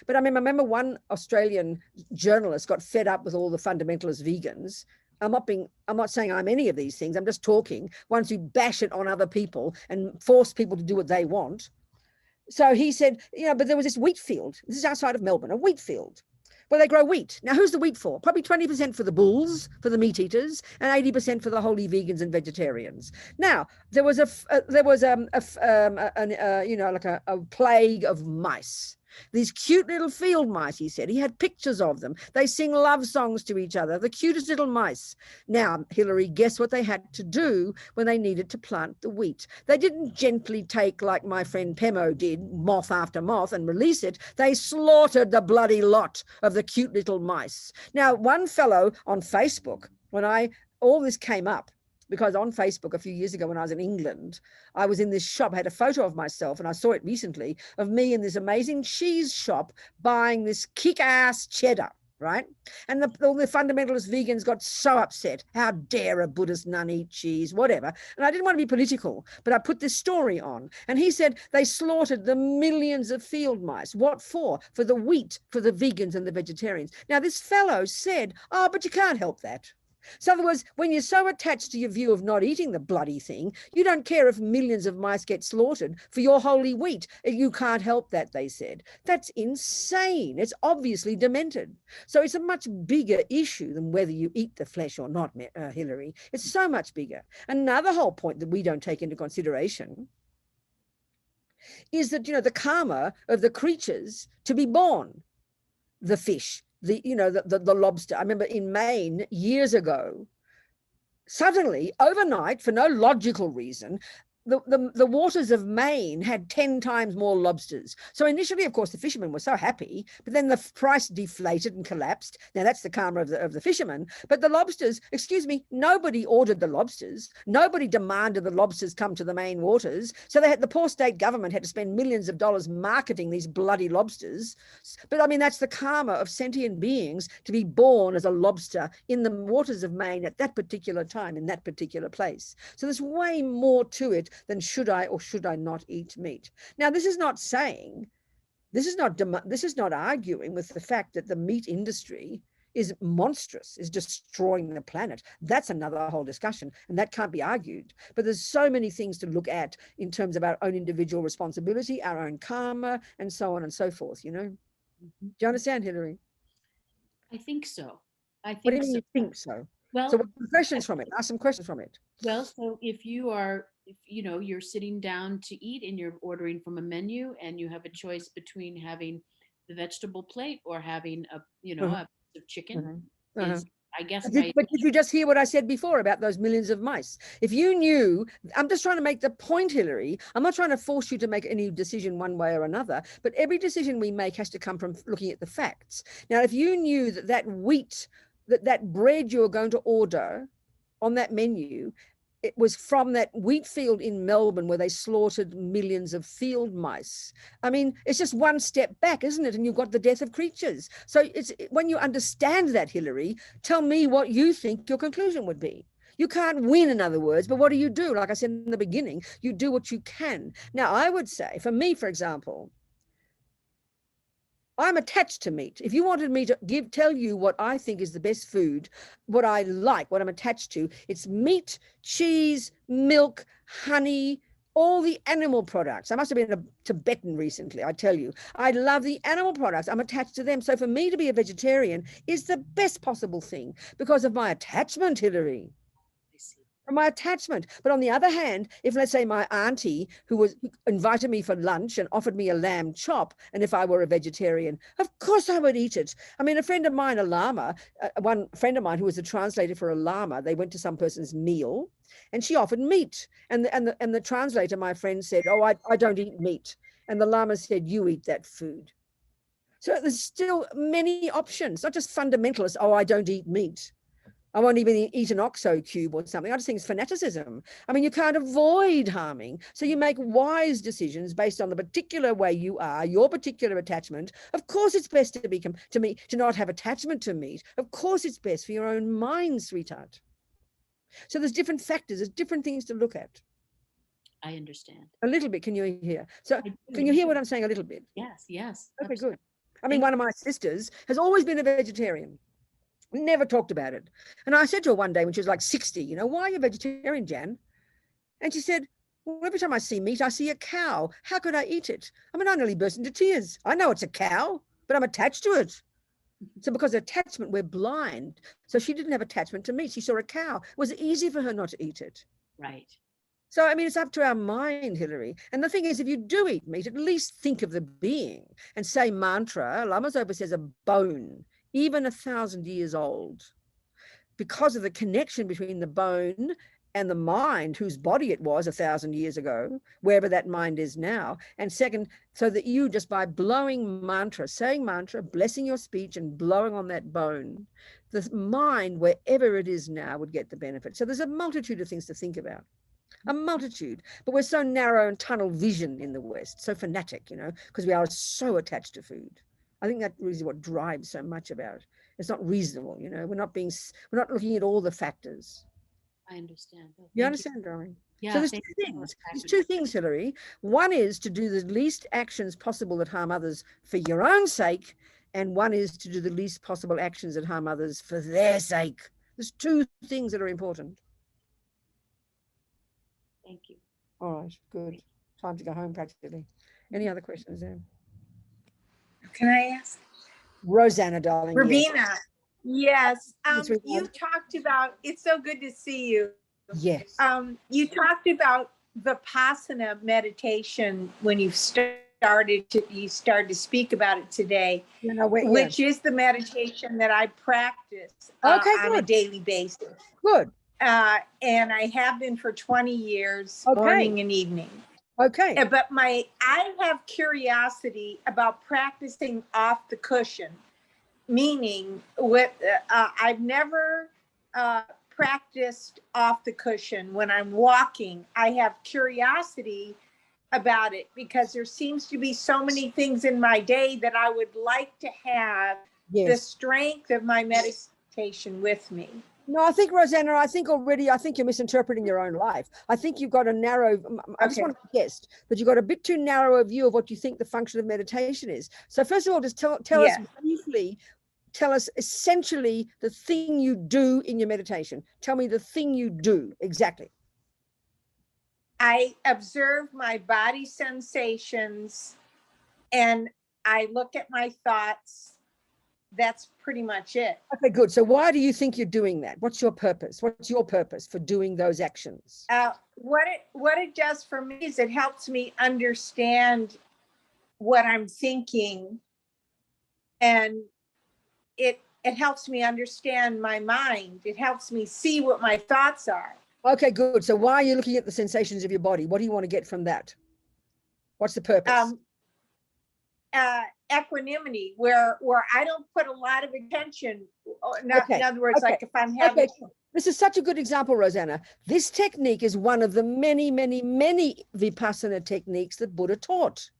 But I remember one Australian journalist got fed up with all the fundamentalist vegans. I'm not saying I'm any of these things. I'm just talking ones who bash it on other people and force people to do what they want. So he said, but there was this wheat field. This is outside of Melbourne, a wheat field where they grow wheat. Now, who's the wheat for? Probably 20% for the bulls, for the meat eaters, and 80% for the holy vegans and vegetarians. Now, there was a plague of mice. These cute little field mice, he said. He had pictures of them. They sing love songs to each other, the cutest little mice. Now, Hillary, guess what they had to do when they needed to plant the wheat? They didn't gently take, like my friend Pemo did, moth after moth, and release it. They slaughtered the bloody lot of the cute little mice. Now, one fellow on Facebook, when all this came up, because on Facebook a few years ago when I was in England, I was in this shop, I had a photo of myself, and I saw it recently, of me in this amazing cheese shop buying this kick-ass cheddar, right? And all the fundamentalist vegans got so upset. How dare a Buddhist nun eat cheese, whatever. And I didn't want to be political, but I put this story on. And he said they slaughtered the millions of field mice. What for? For the wheat, for the vegans and the vegetarians. Now, this fellow said, oh, but you can't help that. So in other words, when you're so attached to your view of not eating the bloody thing, you don't care if millions of mice get slaughtered for your holy wheat. You can't help that, they said. That's insane. It's obviously demented. So it's a much bigger issue than whether you eat the flesh or not, Hillary. It's so much bigger. Another whole point that we don't take into consideration is that, the karma of the creatures to be born, the fish, the lobster. I remember in Maine years ago, suddenly overnight, for no logical reason, the waters of Maine had 10 times more lobsters. So initially, of course, the fishermen were so happy, but then the price deflated and collapsed. Now that's the karma of the fishermen. But the lobsters, excuse me, nobody ordered the lobsters. Nobody demanded the lobsters come to the Maine waters. So the poor state government had to spend millions of dollars marketing these bloody lobsters. But I mean, that's the karma of sentient beings to be born as a lobster in the waters of Maine at that particular time, in that particular place. So there's way more to it than should I or should I not eat meat. Now, this is not saying, this is not arguing with the fact that the meat industry is monstrous, is destroying the planet. That's another whole discussion, and that can't be argued. But there's so many things to look at in terms of our own individual responsibility, our own karma, and so on and so forth, you know? Do you understand, Hillary? I think so. I think What do you mean so. you think so? Well, So what are some questions from it? Ask some questions from it. well, so if you know, you're sitting down to eat and you're ordering from a menu and you have a choice between having the vegetable plate or having a, you know, a piece of chicken, is, I guess, But did you just hear what I said before about those millions of mice? If you knew, I'm just trying to make the point, Hillary. I'm not trying to force you to make any decision one way or another, but every decision we make has to come from looking at the facts. Now, if you knew that wheat, that bread you're going to order on that menu, it was from that wheat field in Melbourne where they slaughtered millions of field mice. I mean, it's just one step back, isn't it? And you've got the death of creatures. So it's when you understand that, Hillary, tell me what you think your conclusion would be. You can't win, in other words, but what do you do? Like I said in the beginning, you do what you can. Now, I would say, for me, for example, I'm attached to meat. If you wanted me to tell you what I think is the best food, what I like, what I'm attached to, it's meat, cheese, milk, honey, all the animal products. I must have been a Tibetan recently, I tell you. I love the animal products. I'm attached to them. So for me to be a vegetarian is the best possible thing because of my attachment, Hillary. From my attachment. But on the other hand, if let's say my auntie who invited me for lunch and offered me a lamb chop, and if I were a vegetarian, of course I would eat it. I mean, a friend of mine, a lama, one friend of mine who was a translator for a lama, they went to some person's meal and she offered meat. And the translator, my friend, said, oh, I don't eat meat. And the lama said, you eat that food. So there's still many options, not just fundamentalists, oh, I don't eat meat. I won't even eat an OXO cube or something. I just think it's fanaticism. I mean, you can't avoid harming. So you make wise decisions based on the particular way you are, your particular attachment. Of course, it's best to not have attachment to meat. Of course, it's best for your own mind, sweetheart. So there's different factors. There's different things to look at. I understand. A little bit, can you hear? So can you hear what I'm saying a little bit? Yes, yes. Okay, good. I mean, one of my sisters has always been a vegetarian. Never talked about it. And I said to her one day when she was like 60, you know, why are you a vegetarian, Jan? And she said, well, every time I see meat, I see a cow. How could I eat it? I mean, I nearly burst into tears. I know it's a cow, but I'm attached to it. So because of attachment, we're blind. So she didn't have attachment to meat. She saw a cow. It was easy for her not to eat it. Right. So, I mean, it's up to our mind, Hillary. And the thing is, if you do eat meat, at least think of the being and say mantra. Lama Zopa says a bone, even 1,000 years old, because of the connection between the bone and the mind, whose body it was 1,000 years ago, wherever that mind is now. And second, so that you just by blowing mantra, saying mantra, blessing your speech and blowing on that bone, the mind, wherever it is now, would get the benefit. So there's a multitude of things to think about. A multitude, but we're so narrow and tunnel vision in the West, so fanatic, you know, because we are so attached to food. I think that is what drives so much about it. It's not reasonable, you know. We're not looking at all the factors. I understand. You understand, darling? Yeah. So there's two things. There's two things, Hillary. One is to do the least actions possible that harm others for your own sake, and one is to do the least possible actions that harm others for their sake. There's two things that are important. Thank you. All right, good. Time to go home practically. Any other questions there? Can I ask? Rosanna, darling. Robina, yes. Yes, we You can. talked about, it's so good to see you. Yes. You talked about Vipassana meditation when you started to speak about it today, which is the meditation that I practice on a daily basis. Good. and I have been for 20 years, Okay. morning and evening. Okay. But I have curiosity about practicing off the cushion, meaning I've never practiced off the cushion when I'm walking. I have curiosity about it because there seems to be so many things in my day that I would like to have the strength of my meditation with me. No, I think, Rosanna, I think you're misinterpreting your own life. I think you've got a narrow, I just want to suggest that you've got a bit too narrow a view of what you think the function of meditation is. So first of all, just tell us briefly, tell us essentially the thing you do in your meditation. Tell me the thing you do exactly. I observe my body sensations and I look at my thoughts. That's pretty much it. Okay, good. So why do you think you're doing that? What's your purpose? What's your purpose for doing those actions? What it does for me is it helps me understand what I'm thinking, and it helps me understand my mind. It helps me see what my thoughts are. Okay, good. So why are you looking at the sensations of your body? What do you want to get from that? What's the purpose? Equanimity, where I don't put a lot of attention. In other words, like if I'm having. This is such a good example, Rosanna. This technique is one of the many, many, many Vipassana techniques that Buddha taught.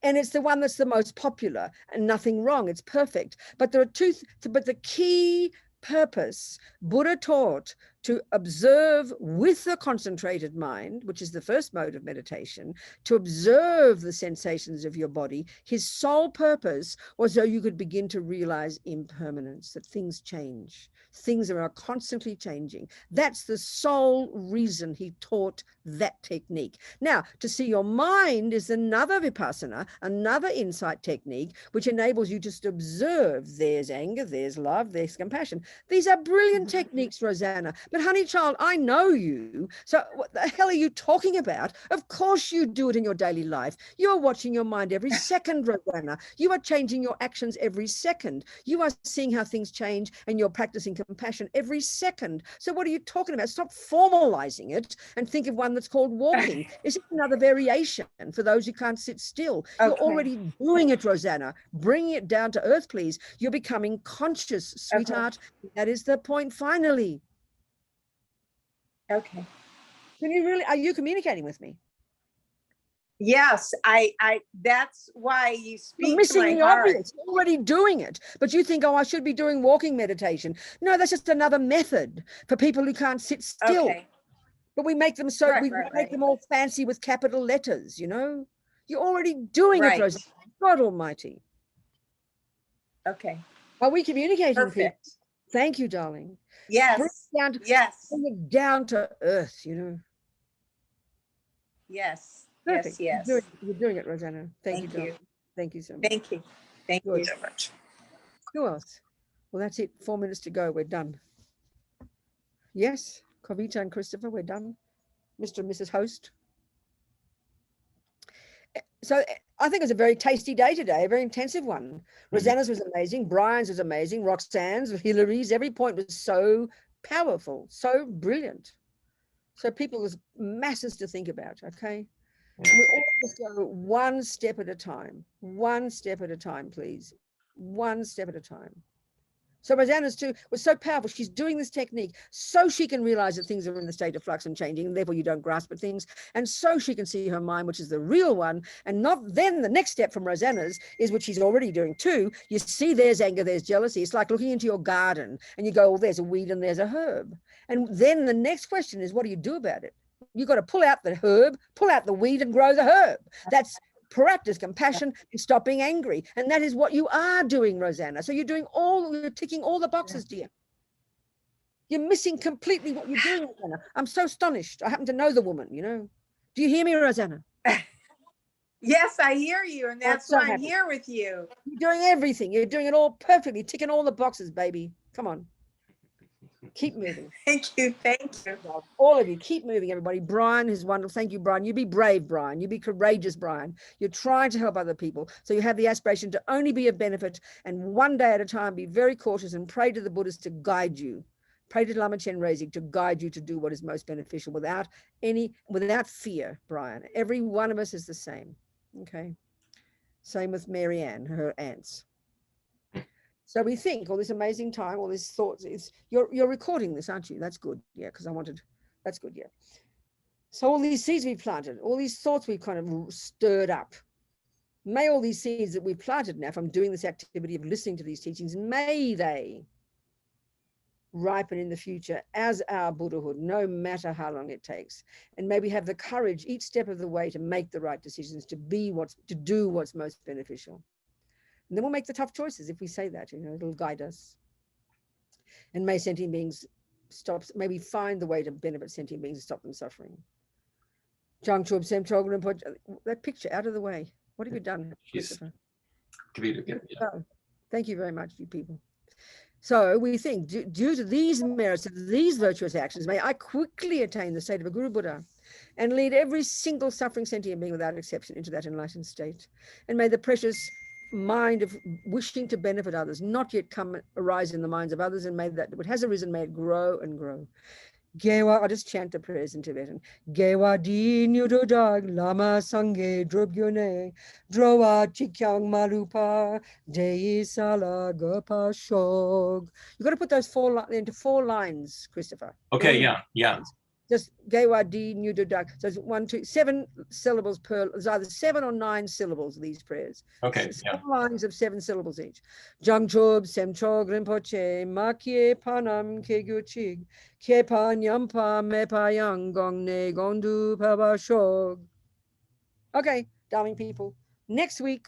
And it's the one that's the most popular, and nothing wrong. It's perfect. But there are but the key purpose Buddha taught to observe with a concentrated mind, which is the first mode of meditation, to observe the sensations of your body. His sole purpose was so you could begin to realize impermanence, that things change. Things are constantly changing. That's the sole reason he taught that technique. Now, to see your mind is another Vipassana, another insight technique, which enables you just to observe there's anger, there's love, there's compassion. These are brilliant techniques, Rosanna. But honey child, I know you. So what the hell are you talking about? Of course you do it in your daily life. You're watching your mind every second, Rosanna. You are changing your actions every second. You are seeing how things change and you're practicing compassion every second. So what are you talking about? Stop formalizing it and think of one that's called walking. It's another variation for those who can't sit still. You're already doing it, Rosanna. Bringing it down to earth, please. You're becoming conscious, sweetheart. That is the point, finally. Okay. Are you communicating with me? Yes, I that's why you speak. You're missing to my the heart. obvious. You're already doing it, but you think, oh, I should be doing walking meditation. No, that's just another method for people who can't sit still. Okay. But we make them make them all fancy with capital letters, you know? You're already doing it, Rosanna. God almighty. Okay. Are we communicating? Perfect. People? Thank you, darling. Yes. Bring it down to earth, you know? Yes. Perfect. Yes. You're doing it, Rosanna. Thank you, darling. Thank you so much. Thank you. Thank you so much. Who else? Well, that's it. 4 minutes to go. We're done. Yes, Kavita and Christopher, we're done. Mr. and Mrs. Host. So I think it was a very tasty day today, a very intensive one. Rosanna's was amazing. Brian's was amazing. Roxanne's, Hillary's, every point was so powerful, so brilliant. So people, there's masses to think about, okay? And we all just go one step at a time, please. One step at a time. So Rosanna's too was so powerful. She's doing this technique so she can realize that things are in a state of flux and changing, and therefore you don't grasp at things. And so she can see her mind, which is the real one. And not then the next step from Rosanna's is, which she's already doing too. You see there's anger, there's jealousy. It's like looking into your garden and you go, well, there's a weed and there's a herb. And then the next question is, what do you do about it? You've got to pull out the herb, pull out the weed and grow the herb. That's practice compassion and stop being angry. And that is what you are doing, Rosanna. So you're ticking all the boxes, dear. You're missing completely what you're doing, Rosanna. I'm so astonished. I happen to know the woman, you know. Do you hear me, Rosanna? Yes, I hear you. And that's why I'm here with you. You're doing everything. You're doing it all perfectly, ticking all the boxes, baby. Come on. Keep moving. Thank you. All of you, keep moving, everybody. Brian is wonderful. Thank you, Brian. You be brave, Brian. You be courageous, Brian. You're trying to help other people. So you have the aspiration to only be of benefit, and one day at a time, be very cautious and pray to the Buddhas to guide you. Pray to Lama Chenrezig to guide you to do what is most beneficial without fear, Brian. Every one of us is the same. Okay. Same with Mary Ann, her aunts. So we think all this amazing time, all these thoughts, you're recording this, aren't you? That's good. Yeah, because that's good. Yeah. So all these seeds we planted, all these thoughts we've kind of stirred up, may all these seeds that we've planted now from doing this activity of listening to these teachings, may they ripen in the future as our Buddhahood, no matter how long it takes. And maybe have the courage each step of the way to make the right decisions, to do what's most beneficial. And then we'll make the tough choices if we say that, it'll guide us. And may sentient beings maybe find the way to benefit sentient beings and stop them suffering. That picture out of the way. What have you done, Christopher? Thank you very much, you people. So we think, due to these merits of these virtuous actions, may I quickly attain the state of a Guru Buddha and lead every single suffering sentient being without exception into that enlightened state. And may the precious mind of wishing to benefit others not yet arise in the minds of others, and may that what has arisen, may it grow and grow. Gewa, I'll just chant the prayers in Tibetan. Gewa di nyudodag lama sange drogyone drowa chikyang malupa dei sala gopa shog. You've got to put those into 4 lines, Christopher. Okay, yeah. Just Gewa di nyudodag. So it's 7 syllables per. There's either 7 or 9 syllables. These prayers. Okay, so 7 lines of 7 syllables each. Jangchob semchog rinpoche makie panam kegyuchig kepa nyampa mepa yang gongne gondu paba shog. Okay, darling people. Next week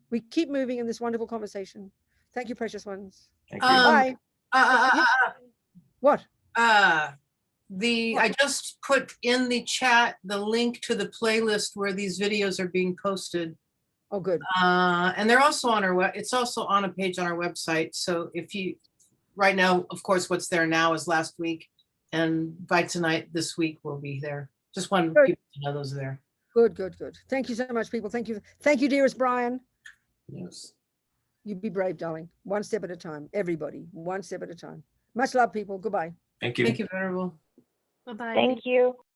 we keep moving in this wonderful conversation. Thank you, precious ones. Thank you. Bye. What? I just put in the chat the link to the playlist where these videos are being posted. Oh, good. And they're also on it's also on a page on our website. So right now, of course, what's there now is last week, and by tonight, this week will be there. Just wanted people to know those are there. Good. Thank you so much, people. Thank you, dearest Brian. Yes. You be brave, darling. One step at a time. Everybody, one step at a time. Much love, people. Goodbye. Thank you. Thank you, Venerable. Bye-bye. Thank you.